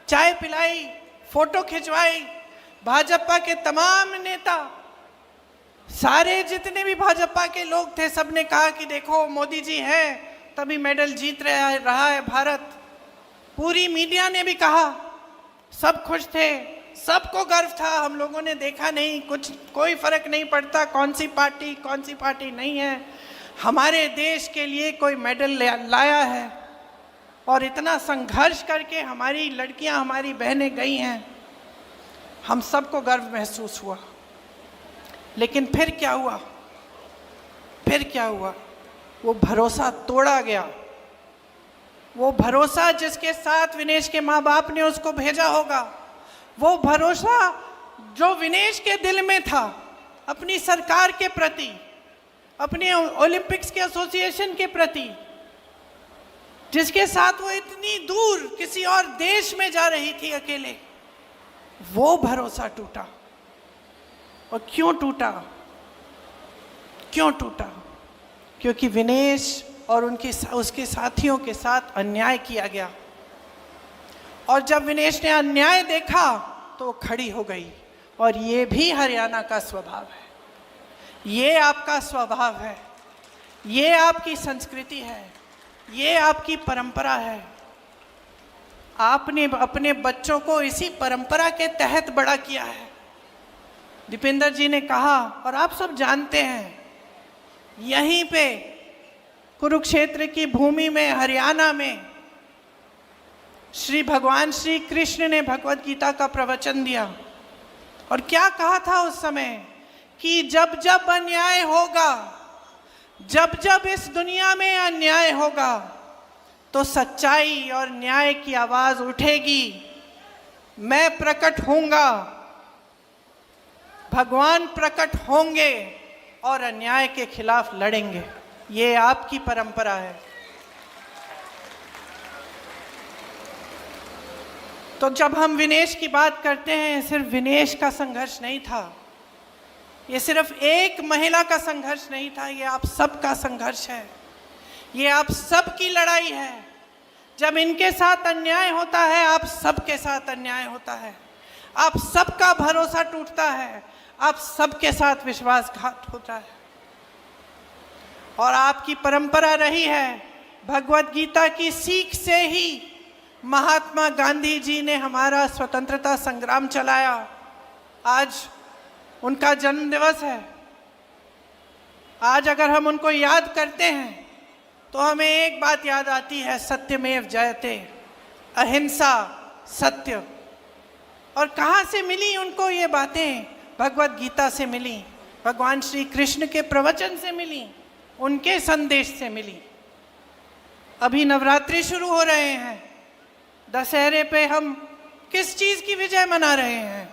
चाय पिलाई, फोटो खिंचवाई। भाजपा के तमाम नेता, सारे जितने भी भाजपा के लोग थे, सबने कहा कि देखो मोदी जी हैं तभी मेडल जीत रहा है भारत। पूरी मीडिया ने भी कहा, सब खुश थे, सबको गर्व था। हम लोगों ने देखा नहीं, कुछ कोई फर्क नहीं पड़ता कौन सी पार्टी नहीं है, हमारे देश के लिए कोई मेडल लाया है। और इतना संघर्ष करके हमारी लड़कियां, हमारी बहनें गई हैं, हम सबको गर्व महसूस हुआ। लेकिन फिर क्या हुआ? वो भरोसा तोड़ा गया। वो भरोसा जिसके साथ विनेश के माँ बाप ने उसको भेजा होगा, वो भरोसा जो विनेश के दिल में था अपनी सरकार के प्रति, अपने ओलंपिक्स के एसोसिएशन के प्रति, जिसके साथ वो इतनी दूर किसी और देश में जा रही थी अकेले, वो भरोसा टूटा। और क्यों टूटा? क्योंकि विनेश और उसके साथियों के साथ अन्याय किया गया। और जब विनेश ने अन्याय देखा तो खड़ी हो गई। और ये भी हरियाणा का स्वभाव है, ये आपका स्वभाव है, ये आपकी संस्कृति है। ये आपकी परंपरा है। आपने अपने बच्चों को इसी परंपरा के तहत बड़ा किया है। दीपेंद्र जी ने कहा और आप सब जानते हैं, यहीं पे कुरुक्षेत्र की भूमि में, हरियाणा में भगवान श्री कृष्ण ने भगवत गीता का प्रवचन दिया और क्या कहा था उस समय कि जब जब अन्याय होगा, जब जब इस दुनिया में अन्याय होगा तो सच्चाई और न्याय की आवाज उठेगी। मैं प्रकट होऊंगा, भगवान प्रकट होंगे और अन्याय के खिलाफ लड़ेंगे। ये आपकी परंपरा है। तो जब हम विनेश की बात करते हैं, सिर्फ विनेश का संघर्ष नहीं था, ये सिर्फ एक महिला का संघर्ष नहीं था, ये आप सबका संघर्ष है, ये आप सबकी लड़ाई है। जब इनके साथ अन्याय होता है, आप सबके साथ अन्याय होता है, आप सबका भरोसा टूटता है, आप सबके साथ विश्वासघात होता है। और आपकी परंपरा रही है, भगवत गीता की सीख से ही महात्मा गांधी जी ने हमारा स्वतंत्रता संग्राम चलाया। आज उनका जन्म दिवस है। आज अगर हम उनको याद करते हैं तो हमें एक बात याद आती है, सत्यमेव जयते, अहिंसा, सत्य। और कहाँ से मिली उनको ये बातें? भगवत गीता से मिली, भगवान श्री कृष्ण के प्रवचन से मिली, उनके संदेश से मिली। अभी नवरात्रि शुरू हो रहे हैं, दशहरे पे हम किस चीज की विजय मना रहे हैं?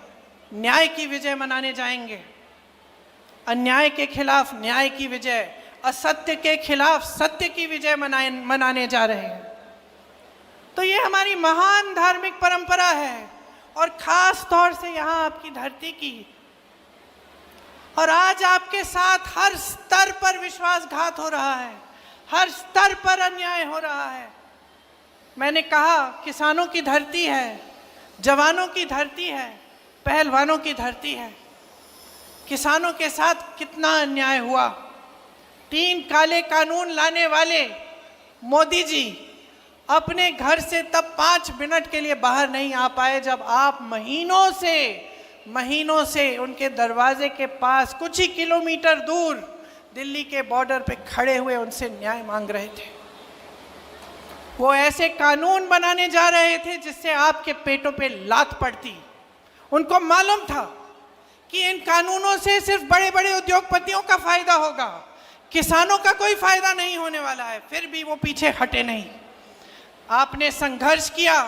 न्याय की विजय मनाने जाएंगे। अन्याय के खिलाफ न्याय की विजय, असत्य के खिलाफ सत्य की विजय मनाने जा रहे हैं। तो ये हमारी महान धार्मिक परंपरा है और खास तौर से यहाँ आपकी धरती की। और आज आपके साथ हर स्तर पर विश्वासघात हो रहा है, हर स्तर पर अन्याय हो रहा है। मैंने कहा किसानों की धरती है, जवानों की धरती है, पहलवानों की धरती है। किसानों के साथ कितना अन्याय हुआ। 3 काले कानून लाने वाले मोदी जी अपने घर से तब 5 मिनट के लिए बाहर नहीं आ पाए जब आप महीनों से उनके दरवाजे के पास कुछ ही किलोमीटर दूर दिल्ली के बॉर्डर पे खड़े हुए उनसे न्याय मांग रहे थे। वो ऐसे कानून बनाने जा रहे थे जिससे आपके पेटों पे लात पड़ती। उनको मालूम था कि इन कानूनों से सिर्फ बड़े बड़े उद्योगपतियों का फायदा होगा, किसानों का कोई फायदा नहीं होने वाला है। फिर भी वो पीछे हटे नहीं। आपने संघर्ष किया,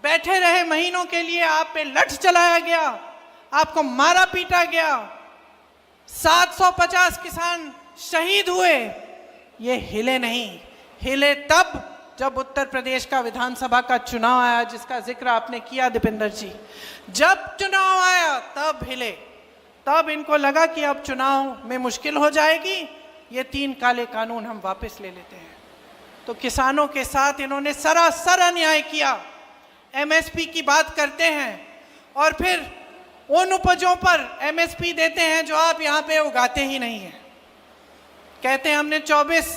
बैठे रहे महीनों के लिए, आप पे लठ चलाया गया, आपको मारा पीटा गया, 750 किसान शहीद हुए। ये हिले नहीं, हिले तब जब उत्तर प्रदेश का विधानसभा का चुनाव आया, जिसका जिक्र आपने किया दीपेंद्र जी। जब चुनाव आया तब हिले, तब इनको लगा कि अब चुनाव में मुश्किल हो जाएगी, ये 3 काले कानून हम वापस ले लेते हैं। तो किसानों के साथ इन्होंने सरासर अन्याय किया। एमएसपी की बात करते हैं और फिर उन उपजों पर एमएसपी देते हैं जो आप यहाँ पे उगाते ही नहीं हैं। कहते हैं हमने 24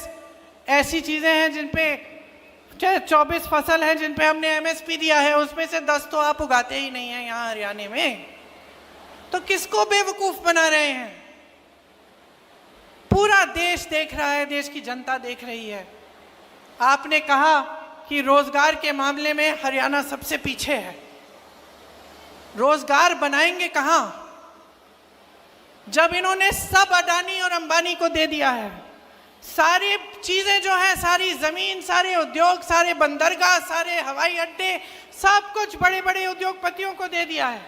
ऐसी चीज़ें हैं जिन पे 24 फसल हैं जिन पे हमने एमएसपी दिया है, उसमें से 10 तो आप उगाते ही नहीं हैं यहाँ हरियाणा में। तो किसको बेवकूफ़ बना रहे हैं? पूरा देश देख रहा है, देश की जनता देख रही है। आपने कहा कि रोजगार के मामले में हरियाणा सबसे पीछे है। रोजगार बनाएंगे कहाँ जब इन्होंने सब अडानी और अंबानी को दे दिया है? सारी चीजें जो है, सारी जमीन, सारे उद्योग, सारे बंदरगाह, सारे हवाई अड्डे, सब कुछ बड़े बड़े उद्योगपतियों को दे दिया है।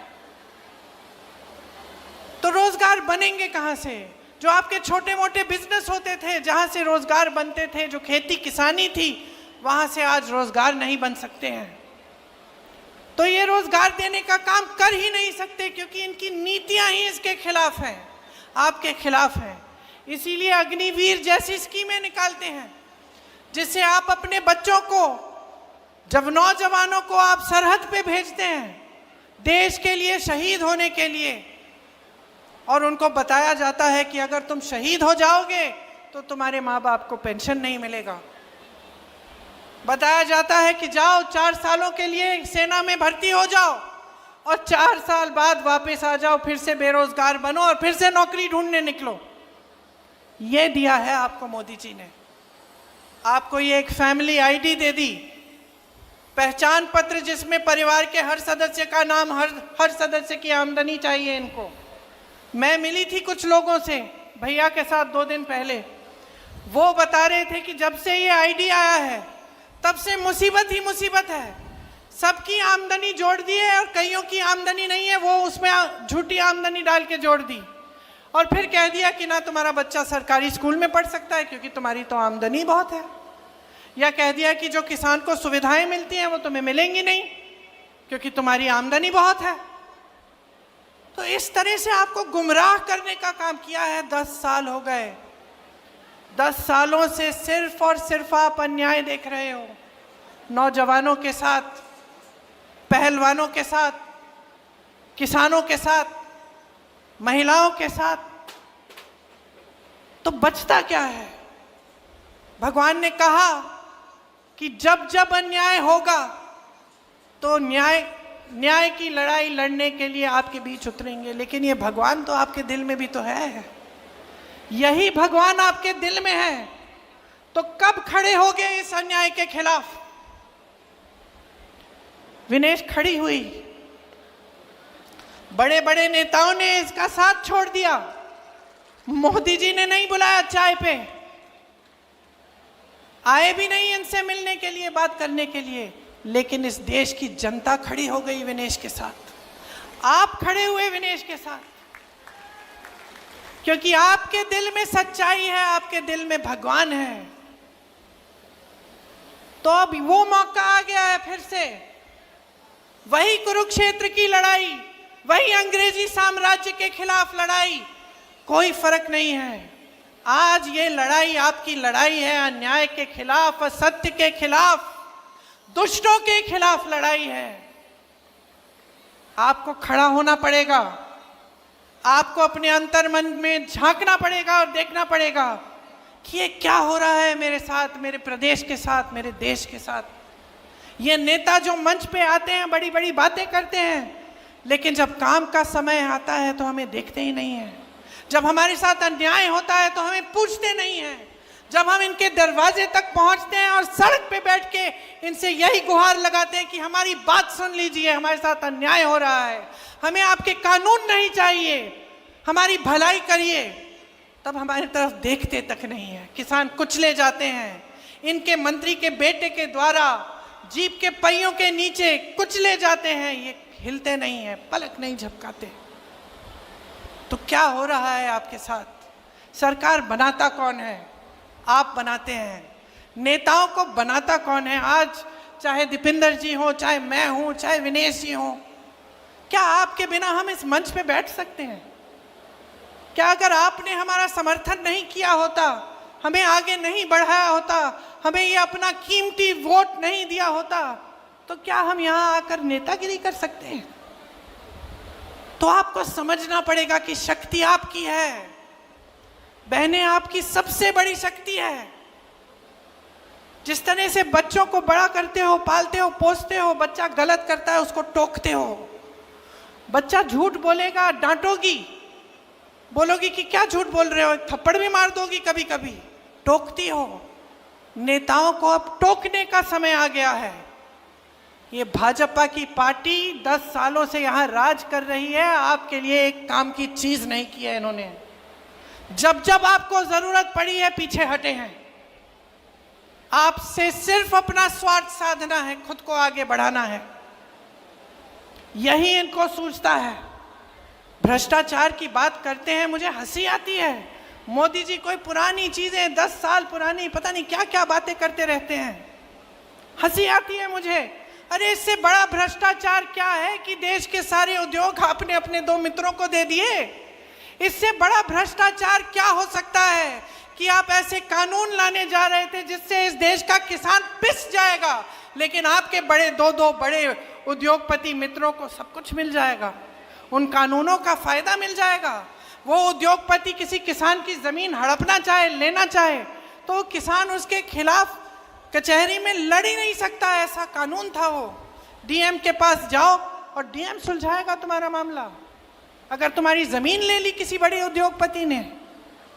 तो रोजगार बनेंगे कहाँ से? जो आपके छोटे मोटे बिजनेस होते थे, जहां से रोजगार बनते थे, जो खेती किसानी थी, वहां से आज रोजगार नहीं बन सकते हैं। तो ये रोजगार देने का काम कर ही नहीं सकते क्योंकि इनकी नीतियां ही इसके खिलाफ हैं, आपके खिलाफ हैं। इसीलिए अग्निवीर जैसी स्कीमें निकालते हैं जिससे आप अपने बच्चों को, जब नौजवानों को आप सरहद पे भेजते हैं देश के लिए शहीद होने के लिए, और उनको बताया जाता है कि अगर तुम शहीद हो जाओगे तो तुम्हारे माँ बाप को पेंशन नहीं मिलेगा। बताया जाता है कि जाओ 4 सालों के लिए सेना में भर्ती हो जाओ और 4 साल बाद वापस आ जाओ, फिर से बेरोजगार बनो और फिर से नौकरी ढूंढने निकलो। ये दिया है आपको मोदी जी ने। आपको ये एक फैमिली आईडी दे दी, पहचान पत्र जिसमें परिवार के हर सदस्य का नाम, हर सदस्य की आमदनी चाहिए इनको। मैं मिली थी कुछ लोगों से भैया के साथ 2 दिन पहले, वो बता रहे थे कि जब से ये आईडी आया है तब से मुसीबत ही मुसीबत है। सबकी आमदनी जोड़ दी है और कईयों की आमदनी नहीं है, वो उसमें झूठी आमदनी डाल के जोड़ दी और फिर कह दिया कि ना तुम्हारा बच्चा सरकारी स्कूल में पढ़ सकता है क्योंकि तुम्हारी तो आमदनी बहुत है, या कह दिया कि जो किसान को सुविधाएं मिलती हैं वो तुम्हें मिलेंगी नहीं क्योंकि तुम्हारी आमदनी बहुत है। तो इस तरह से आपको गुमराह करने का काम किया है। 10 साल हो गए, 10 सालों से सिर्फ और सिर्फ आप अन्याय देख रहे हो, नौजवानों के साथ, पहलवानों के साथ, किसानों के साथ, महिलाओं के साथ। तो बचता क्या है? भगवान ने कहा कि जब जब अन्याय होगा तो न्याय की लड़ाई लड़ने के लिए आपके बीच उतरेंगे। लेकिन ये भगवान तो आपके दिल में भी तो है, यही भगवान आपके दिल में है, तो कब खड़े होगे इस अन्याय के खिलाफ? विनेश खड़ी हुई, बड़े बड़े नेताओं ने इसका साथ छोड़ दिया, मोदी जी ने नहीं बुलाया चाय पे, आए भी नहीं इनसे मिलने के लिए, बात करने के लिए, लेकिन इस देश की जनता खड़ी हो गई विनेश के साथ। आप खड़े हुए विनेश के साथ क्योंकि आपके दिल में सच्चाई है, आपके दिल में भगवान है। तो अब वो मौका आ गया है, फिर से वही कुरुक्षेत्र की लड़ाई, वही अंग्रेजी साम्राज्य के खिलाफ लड़ाई, कोई फर्क नहीं है। आज ये लड़ाई आपकी लड़ाई है, अन्याय के खिलाफ, असत्य के खिलाफ, दुष्टों के खिलाफ लड़ाई है। आपको खड़ा होना पड़ेगा, आपको अपने अंतर मन में झांकना पड़ेगा और देखना पड़ेगा कि ये क्या हो रहा है मेरे साथ, मेरे प्रदेश के साथ, मेरे देश के साथ। ये नेता जो मंच पे आते हैं, बड़ी बड़ी बातें करते हैं, लेकिन जब काम का समय आता है तो हमें देखते ही नहीं है। जब हमारे साथ अन्याय होता है तो हमें पूछते नहीं हैं। जब हम इनके दरवाजे तक पहुंचते हैं और सड़क पे बैठ के इनसे यही गुहार लगाते हैं कि हमारी बात सुन लीजिए, हमारे साथ अन्याय हो रहा है, हमें आपके कानून नहीं चाहिए, हमारी भलाई करिए, तब हमारी तरफ देखते तक नहीं है। किसान कुचले जाते हैं, इनके मंत्री के बेटे के द्वारा जीप के पहियों के नीचे कुचले जाते हैं, ये हिलते नहीं हैं, पलक नहीं झपकाते। तो क्या हो रहा है आपके साथ? सरकार बनाता कौन है? आप बनाते हैं। नेताओं को बनाता कौन है? आज चाहे दीपिंदर जी हो, चाहे मैं हूं, चाहे विनेश जी हो, क्या आपके बिना हम इस मंच पे बैठ सकते हैं? क्या अगर आपने हमारा समर्थन नहीं किया होता, हमें आगे नहीं बढ़ाया होता, हमें ये अपना कीमती वोट नहीं दिया होता, तो क्या हम यहाँ आकर नेतागिरी कर सकते हैं? तो आपको समझना पड़ेगा कि शक्ति आपकी है, बहनें आपकी सबसे बड़ी शक्ति है। जिस तरह से बच्चों को बड़ा करते हो, पालते हो, पोसते हो, बच्चा गलत करता है उसको टोकते हो, बच्चा झूठ बोलेगा डांटोगी, बोलोगी कि क्या झूठ बोल रहे हो, थप्पड़ भी मार दोगी, कभी कभी टोकती हो। नेताओं को अब टोकने का समय आ गया है। ये भाजपा की पार्टी 10 सालों से यहाँ राज कर रही है, आपके लिए एक काम की चीज नहीं की है इन्होंने। जब जब आपको जरूरत पड़ी है पीछे हटे हैं। आपसे सिर्फ अपना स्वार्थ साधना है, खुद को आगे बढ़ाना है, यही इनको सूझता है। भ्रष्टाचार की बात करते हैं, मुझे हंसी आती है। मोदी जी कोई पुरानी चीजें, 10 साल पुरानी पता नहीं क्या क्या बातें करते रहते हैं, हंसी आती है मुझे। अरे इससे बड़ा भ्रष्टाचार क्या है कि देश के सारे उद्योग आपने अपने 2 मित्रों को दे दिए। इससे बड़ा भ्रष्टाचार क्या हो सकता है कि आप ऐसे कानून लाने जा रहे थे जिससे इस देश का किसान पिस जाएगा, लेकिन आपके बड़े 2 बड़े उद्योगपति मित्रों को सब कुछ मिल जाएगा, उन कानूनों का फायदा मिल जाएगा। वो उद्योगपति किसी किसान की जमीन हड़पना चाहे, लेना चाहे, तो किसान उसके खिलाफ कचहरी में लड़ ही नहीं सकता, ऐसा कानून था वो। डीएम के पास जाओ और डीएम सुलझाएगा तुम्हारा मामला। अगर तुम्हारी जमीन ले ली किसी बड़े उद्योगपति ने,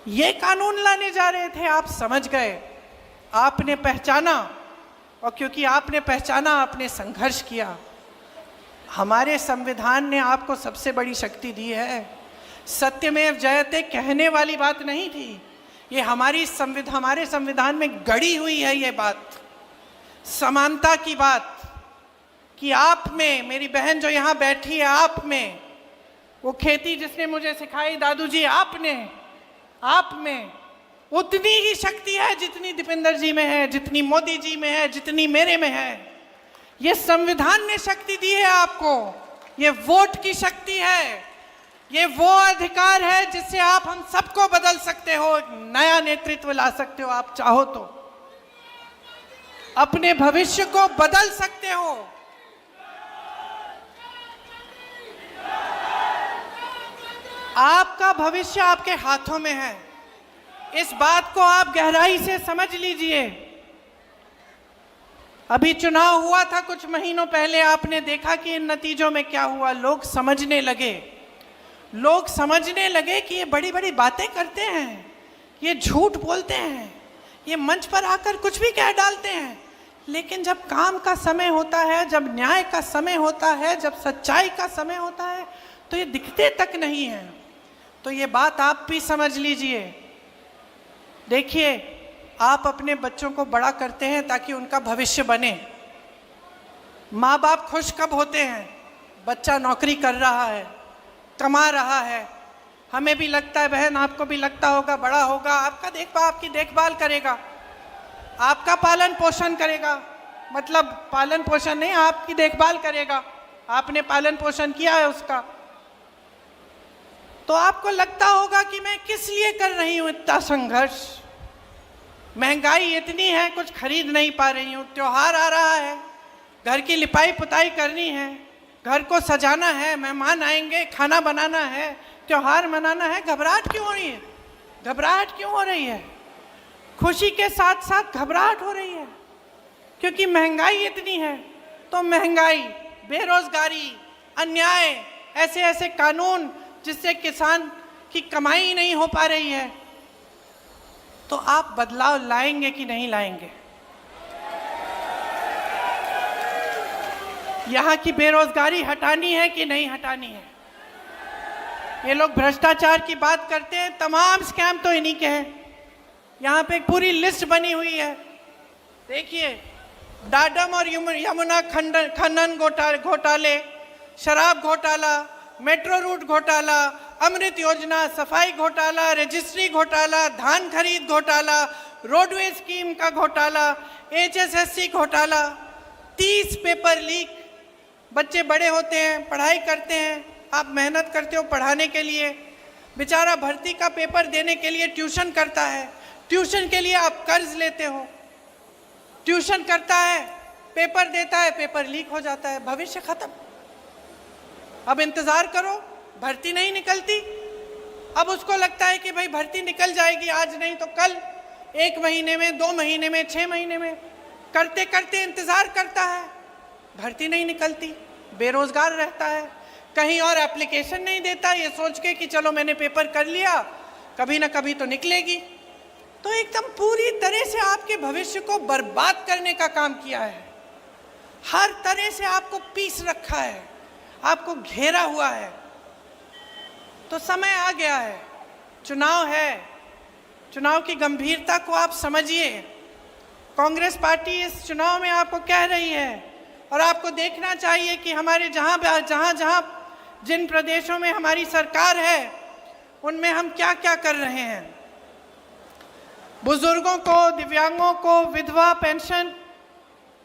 ये कानून लाने जा रहे थे, आप समझ गए, आपने पहचाना, और क्योंकि आपने पहचाना आपने संघर्ष किया। हमारे संविधान ने आपको सबसे बड़ी शक्ति दी है। सत्यमेव जयते कहने वाली बात नहीं थी, ये हमारे संविधान में गड़ी हुई है ये बात, समानता की बात, कि आप में, मेरी बहन जो यहाँ बैठी है, आप में वो खेती जिसने मुझे सिखाई दादू जी, आप में उतनी ही शक्ति है जितनी दीपेंद्र जी में है, जितनी मोदी जी में है, जितनी मेरे में है। ये संविधान ने शक्ति दी है आपको, ये वोट की शक्ति है, ये वो अधिकार है जिससे आप हम सबको बदल सकते हो, एक नया नेतृत्व ला सकते हो। आप चाहो तो अपने भविष्य को बदल सकते हो। आपका भविष्य आपके हाथों में है, इस बात को आप गहराई से समझ लीजिए। अभी चुनाव हुआ था कुछ महीनों पहले, आपने देखा कि इन नतीजों में क्या हुआ। लोग समझने लगे कि ये बड़ी बड़ी बातें करते हैं, ये झूठ बोलते हैं, ये मंच पर आकर कुछ भी कह डालते हैं, लेकिन जब काम का समय होता है, जब न्याय का समय होता है, जब सच्चाई का समय होता है, तो ये दिखते तक नहीं है। तो ये बात आप भी समझ लीजिए। देखिए, आप अपने बच्चों को बड़ा करते हैं ताकि उनका भविष्य बने। माँ बाप खुश कब होते हैं? बच्चा नौकरी कर रहा है, कमा रहा है, हमें भी लगता है, बहन आपको भी लगता होगा, बड़ा होगा, आपकी देखभाल करेगा, आपका पालन पोषण करेगा, मतलब पालन पोषण नहीं, आपकी देखभाल करेगा, आपने पालन पोषण किया है उसका। तो आपको लगता होगा कि मैं किस लिए कर रही हूँ इतना संघर्ष, महंगाई इतनी है, कुछ खरीद नहीं पा रही हूँ, त्योहार आ रहा है, घर की लिपाई पुताई करनी है, घर को सजाना है, मेहमान आएंगे, खाना बनाना है, त्योहार मनाना है। घबराहट क्यों हो रही है? घबराहट क्यों हो रही है? खुशी के साथ साथ घबराहट हो रही है, क्योंकि महंगाई इतनी है। तो महंगाई, बेरोजगारी, अन्याय, ऐसे ऐसे कानून जिससे किसान की कमाई नहीं हो पा रही है। तो आप बदलाव लाएंगे कि नहीं लाएंगे? यहाँ की बेरोजगारी हटानी है कि नहीं हटानी है? ये लोग भ्रष्टाचार की बात करते हैं, तमाम स्कैम तो इन्हीं के हैं। यहाँ पे एक पूरी लिस्ट बनी हुई है, देखिए, डाडम और यमुना खनन घोटाले, शराब घोटाला, मेट्रो रूट घोटाला, अमृत योजना, सफाई घोटाला, रजिस्ट्री घोटाला, धान खरीद घोटाला, रोडवे स्कीम का घोटाला, HSSC घोटाला, 30 पेपर लीक। बच्चे बड़े होते हैं, पढ़ाई करते हैं, आप मेहनत करते हो पढ़ाने के लिए, बेचारा भर्ती का पेपर देने के लिए ट्यूशन करता है, ट्यूशन के लिए आप कर्ज लेते हो, ट्यूशन करता है, पेपर देता है, पेपर लीक हो जाता है, भविष्य खत्म। अब इंतजार करो, भर्ती नहीं निकलती। अब उसको लगता है कि भाई भर्ती निकल जाएगी, आज नहीं तो कल, 1 महीने में, 2 महीने में, 6 महीने में, करते करते इंतजार करता है, भर्ती नहीं निकलती, बेरोजगार रहता है, कहीं और एप्लीकेशन नहीं देता, ये सोच के कि चलो मैंने पेपर कर लिया, कभी ना कभी तो निकलेगी। तो एकदम पूरी तरह से आपके भविष्य को बर्बाद करने का काम किया है, हर तरह से आपको पीस रखा है, आपको घेरा हुआ है। तो समय आ गया है, चुनाव है, चुनाव की गंभीरता को आप समझिए। कांग्रेस पार्टी इस चुनाव में आपको कह रही है, और आपको देखना चाहिए कि हमारे जहाँ जिन प्रदेशों में हमारी सरकार है उनमें हम क्या क्या कर रहे हैं। बुजुर्गों को, दिव्यांगों को विधवा पेंशन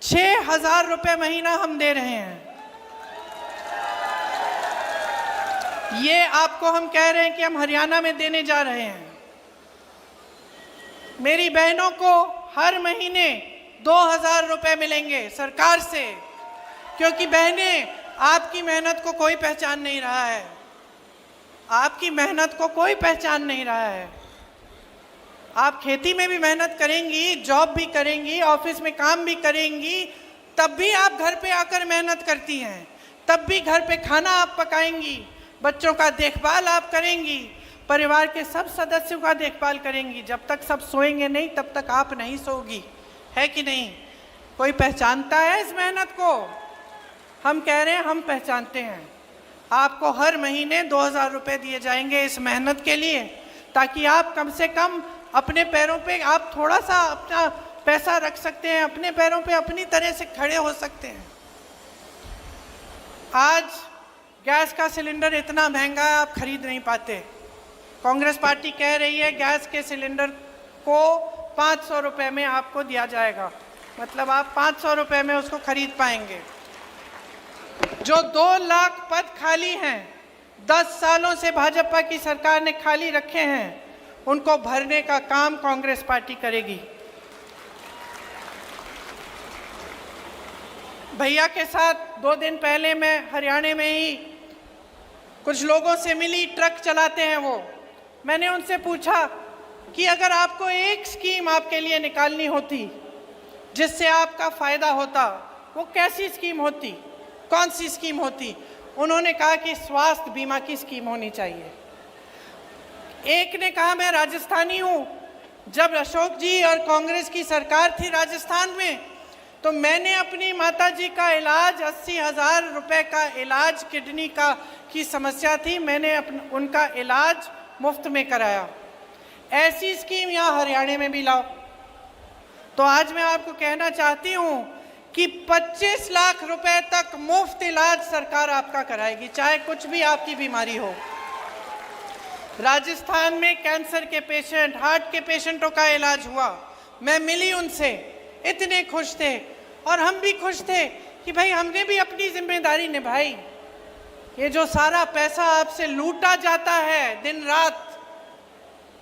6,000 रुपये महीना हम दे रहे हैं। ये आपको हम कह रहे हैं कि हम हरियाणा में देने जा रहे हैं। मेरी बहनों को हर महीने 2,000 रुपये मिलेंगे सरकार से, क्योंकि बहनें, आपकी मेहनत को कोई पहचान नहीं रहा है, आपकी मेहनत को कोई पहचान नहीं रहा है। आप खेती में भी मेहनत करेंगी, जॉब भी करेंगी, ऑफिस में काम भी करेंगी, तब भी आप घर पे आकर मेहनत करती हैं, तब भी घर पे खाना आप पकाएंगी, बच्चों का देखभाल आप करेंगी, परिवार के सब सदस्यों का देखभाल करेंगी। जब तक सब सोएंगे नहीं तब तक आप नहीं सोगी, है कि नहीं? कोई पहचानता है इस मेहनत को? हम कह रहे हैं, हम पहचानते हैं। आपको हर महीने 2000 रुपए दिए जाएंगे इस मेहनत के लिए, ताकि आप कम से कम अपने पैरों पे आप थोड़ा सा अपना पैसा रख सकते हैं, अपने पैरों पे अपनी तरह से खड़े हो सकते हैं। आज गैस का सिलेंडर इतना महंगा है, आप खरीद नहीं पाते। कांग्रेस पार्टी कह रही है गैस के सिलेंडर को 500 रुपए में आपको दिया जाएगा, मतलब आप 500 रुपए में उसको खरीद पाएंगे। जो 2 लाख पद खाली हैं, 10 सालों से भाजपा की सरकार ने खाली रखे हैं, उनको भरने का काम कांग्रेस पार्टी करेगी। भैया के साथ 2 दिन पहले मैं हरियाणा में ही कुछ लोगों से मिली, ट्रक चलाते हैं वो। मैंने उनसे पूछा कि अगर आपको एक स्कीम आपके लिए निकालनी होती जिससे आपका फायदा होता, वो कैसी स्कीम होती, कौन सी स्कीम होती? उन्होंने कहा कि स्वास्थ्य बीमा की स्कीम होनी चाहिए। एक ने कहा मैं राजस्थानी हूँ, जब अशोक जी और कांग्रेस की सरकार थी राजस्थान में, तो मैंने अपनी माताजी का इलाज 80,000 रुपए का इलाज, किडनी का की समस्या थी, मैंने उनका इलाज मुफ्त में कराया। ऐसी स्कीम यहाँ हरियाणा में भी लाओ। तो आज मैं आपको कहना चाहती हूँ कि 25 लाख रुपए तक मुफ्त इलाज सरकार आपका कराएगी, चाहे कुछ भी आपकी बीमारी हो। राजस्थान में कैंसर के पेशेंट, हार्ट के पेशेंटों का इलाज हुआ, मैं मिली उनसे, इतने खुश थे और हम भी खुश थे कि भाई हमने भी अपनी जिम्मेदारी निभाई। ये जो सारा पैसा आपसे लूटा जाता है दिन रात,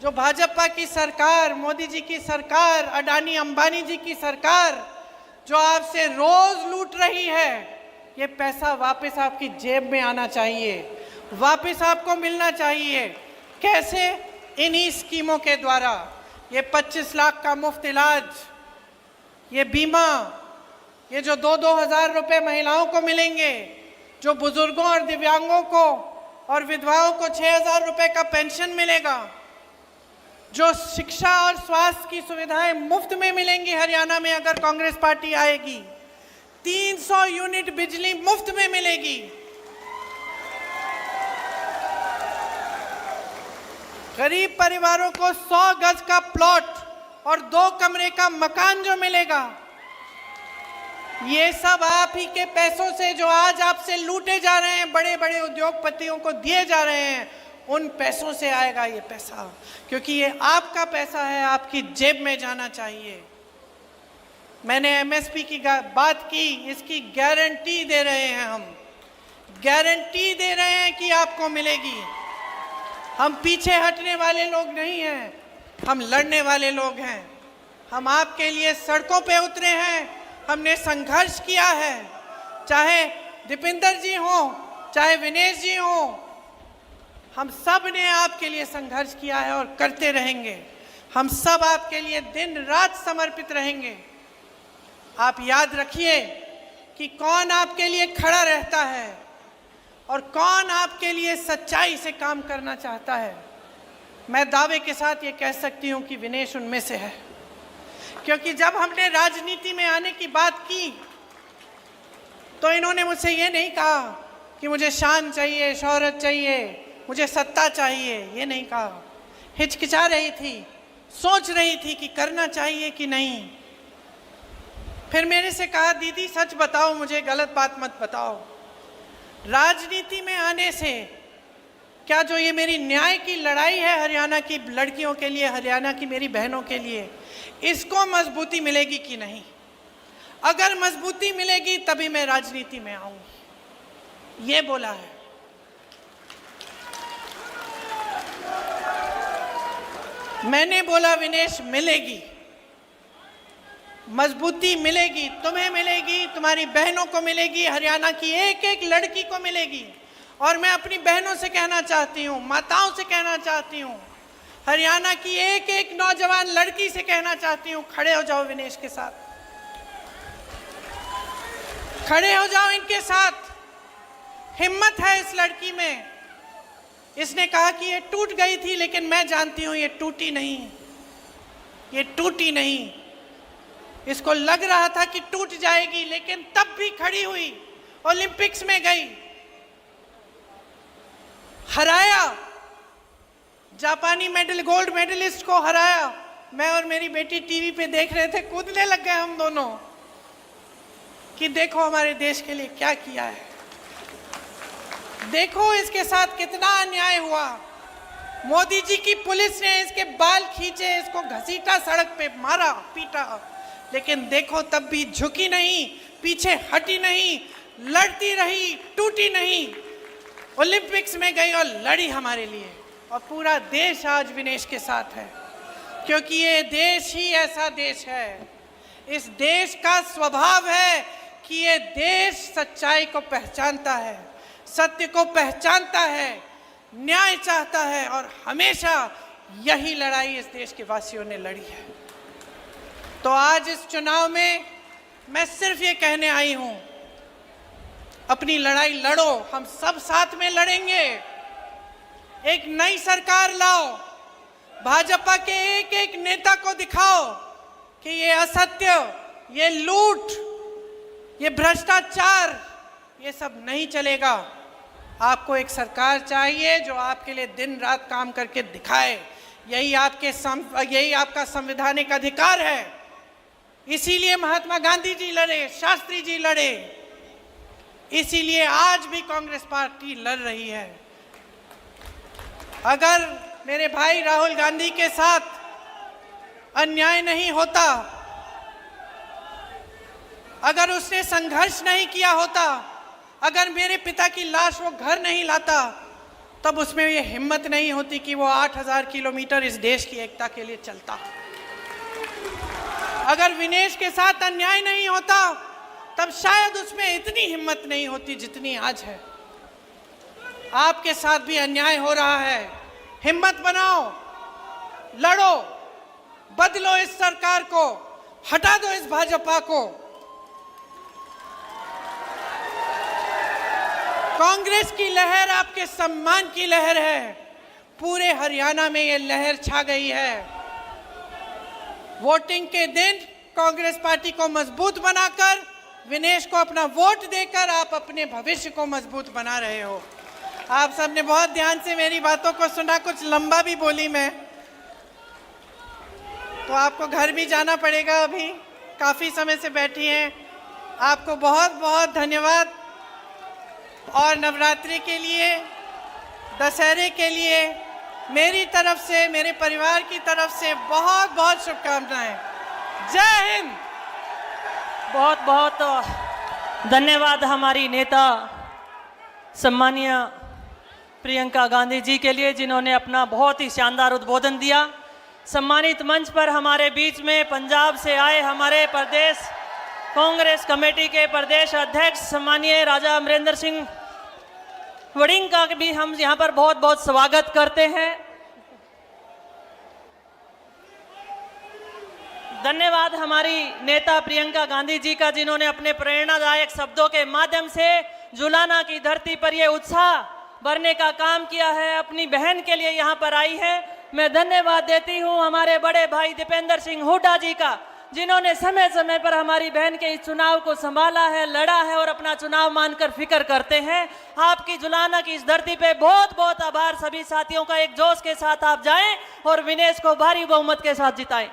जो भाजपा की सरकार, मोदी जी की सरकार, अडानी अंबानी जी की सरकार जो आपसे रोज लूट रही है, ये पैसा वापस आपकी जेब में आना चाहिए, वापस आपको मिलना चाहिए। कैसे? इन्हीं स्कीमों के द्वारा। ये 25 लाख का मुफ्त इलाज, ये बीमा, ये जो 2-2 हज़ार रुपए महिलाओं को मिलेंगे, जो बुजुर्गों और दिव्यांगों को और विधवाओं को 6,000 रुपए का पेंशन मिलेगा, जो शिक्षा और स्वास्थ्य की सुविधाएं मुफ्त में मिलेंगी हरियाणा में अगर कांग्रेस पार्टी आएगी, 300 यूनिट बिजली मुफ्त में मिलेगी, गरीब परिवारों को 100 गज का प्लॉट और 2 कमरे का मकान जो मिलेगा, ये सब आप ही के पैसों से जो आज आपसे लूटे जा रहे हैं, बड़े बड़े उद्योगपतियों को दिए जा रहे हैं, उन पैसों से आएगा ये पैसा, क्योंकि ये आपका पैसा है, आपकी जेब में जाना चाहिए। मैंने एमएसपी की बात की, इसकी गारंटी दे रहे हैं, हम गारंटी दे रहे हैं कि आपको मिलेगी। हम पीछे हटने वाले लोग नहीं हैं, हम लड़ने वाले लोग हैं। हम आपके लिए सड़कों पे उतरे हैं, हमने संघर्ष किया है, चाहे दीपिंदर जी हो, चाहे विनेश जी हो, हम सब ने आपके लिए संघर्ष किया है और करते रहेंगे। हम सब आपके लिए दिन रात समर्पित रहेंगे। आप याद रखिए कि कौन आपके लिए खड़ा रहता है और कौन आपके लिए सच्चाई से काम करना चाहता है। मैं दावे के साथ ये कह सकती हूँ कि विनेश उनमें से है, क्योंकि जब हमने राजनीति में आने की बात की तो इन्होंने मुझसे ये नहीं कहा कि मुझे शान चाहिए, शोहरत चाहिए, मुझे सत्ता चाहिए, ये नहीं कहा। हिचकिचा रही थी, सोच रही थी कि करना चाहिए कि नहीं। फिर मेरे से कहा, दीदी सच बताओ, मुझे गलत बात मत बताओ। राजनीति में आने से क्या जो ये मेरी न्याय की लड़ाई है हरियाणा की लड़कियों के लिए, हरियाणा की मेरी बहनों के लिए, इसको मजबूती मिलेगी कि नहीं? अगर मजबूती मिलेगी तभी मैं राजनीति में आऊंगी, ये बोला है। मैंने बोला विनेश मिलेगी, मजबूती मिलेगी, तुम्हें मिलेगी, तुम्हारी बहनों को मिलेगी, हरियाणा की एक एक लड़की को मिलेगी। और मैं अपनी बहनों से कहना चाहती हूँ, माताओं से कहना चाहती हूँ, हरियाणा की एक एक नौजवान लड़की से कहना चाहती हूं, खड़े हो जाओ विनेश के साथ, खड़े हो जाओ इनके साथ। हिम्मत है इस लड़की में। इसने कहा कि ये टूट गई थी, लेकिन मैं जानती हूं ये टूटी नहीं, ये टूटी नहीं। इसको लग रहा था कि टूट जाएगी, लेकिन तब भी खड़ी हुई, ओलंपिक्स में गई, हराया, जापानी गोल्ड मेडलिस्ट को हराया। मैं और मेरी बेटी टीवी पे देख रहे थे, कूदने लग गए हम दोनों कि देखो हमारे देश के लिए क्या किया है, देखो इसके साथ कितना अन्याय हुआ। मोदी जी की पुलिस ने इसके बाल खींचे, इसको घसीटा, सड़क पे मारा, पीटा, लेकिन देखो तब भी झुकी नहीं, पीछे हटी नहीं, लड़ती रही, टूटी नहीं। ओलंपिक्स में गई और लड़ी हमारे लिए, और पूरा देश आज विनेश के साथ है, क्योंकि ये देश ही ऐसा देश है। इस देश का स्वभाव है कि ये देश सच्चाई को पहचानता है, सत्य को पहचानता है, न्याय चाहता है, और हमेशा यही लड़ाई इस देश के वासियों ने लड़ी है। तो आज इस चुनाव में मैं सिर्फ ये कहने आई हूं, अपनी लड़ाई लड़ो, हम सब साथ में लड़ेंगे। एक नई सरकार लाओ, भाजपा के एक एक नेता को दिखाओ कि ये असत्य, ये लूट, ये भ्रष्टाचार, ये सब नहीं चलेगा। आपको एक सरकार चाहिए जो आपके लिए दिन रात काम करके दिखाए। यही आपका संवैधानिक अधिकार है। इसीलिए महात्मा गांधी जी लड़े, शास्त्री जी लड़े, इसीलिए आज भी कांग्रेस पार्टी लड़ रही है। अगर मेरे भाई राहुल गांधी के साथ अन्याय नहीं होता, अगर उसने संघर्ष नहीं किया होता, अगर मेरे पिता की लाश वो घर नहीं लाता, तब उसमें ये हिम्मत नहीं होती कि वो 8000 किलोमीटर इस देश की एकता के लिए चलता। अगर विनेश के साथ अन्याय नहीं होता, तब शायद उसमें इतनी हिम्मत नहीं होती जितनी आज है। आपके साथ भी अन्याय हो रहा है, हिम्मत बनाओ, लड़ो, बदलो इस सरकार को, हटा दो इस भाजपा को। कांग्रेस की लहर आपके सम्मान की लहर है। पूरे हरियाणा में ये लहर छा गई है। वोटिंग के दिन कांग्रेस पार्टी को मजबूत बनाकर, विनेश को अपना वोट देकर आप अपने भविष्य को मजबूत बना रहे हो। आप सबने बहुत ध्यान से मेरी बातों को सुना, कुछ लंबा भी बोली मैं, तो आपको घर भी जाना पड़ेगा, अभी काफ़ी समय से बैठी हैं। आपको बहुत बहुत धन्यवाद, और नवरात्रि के लिए, दशहरे के लिए मेरी तरफ से, मेरे परिवार की तरफ से बहुत बहुत शुभकामनाएं। जय हिंद। बहुत बहुत धन्यवाद हमारी नेता सम्मानीय प्रियंका गांधी जी के लिए, जिन्होंने अपना बहुत ही शानदार उद्बोधन दिया। सम्मानित मंच पर हमारे बीच में पंजाब से आए हमारे प्रदेश कांग्रेस कमेटी के प्रदेश अध्यक्ष सम्मानीय राजा अमरेंद्र सिंह वड़िंग का भी हम यहाँ पर बहुत बहुत स्वागत करते हैं। धन्यवाद हमारी नेता प्रियंका गांधी जी का, जिन्होंने अपने प्रेरणादायक शब्दों के माध्यम से जुलाना की धरती पर ये उत्साह भरने का काम किया है। अपनी बहन के लिए यहाँ पर आई है। मैं धन्यवाद देती हूँ हमारे बड़े भाई दीपेंद्र सिंह हुड्डा जी का, जिन्होंने समय समय पर हमारी बहन के इस चुनाव को संभाला है, लड़ा है और अपना चुनाव मानकर फिक्र करते हैं। आपकी जुलाना की इस धरती पे बहुत बहुत आभार। सभी साथियों का एक जोश के साथ आप जाएं और विनेश को भारी बहुमत के साथ जिताएं।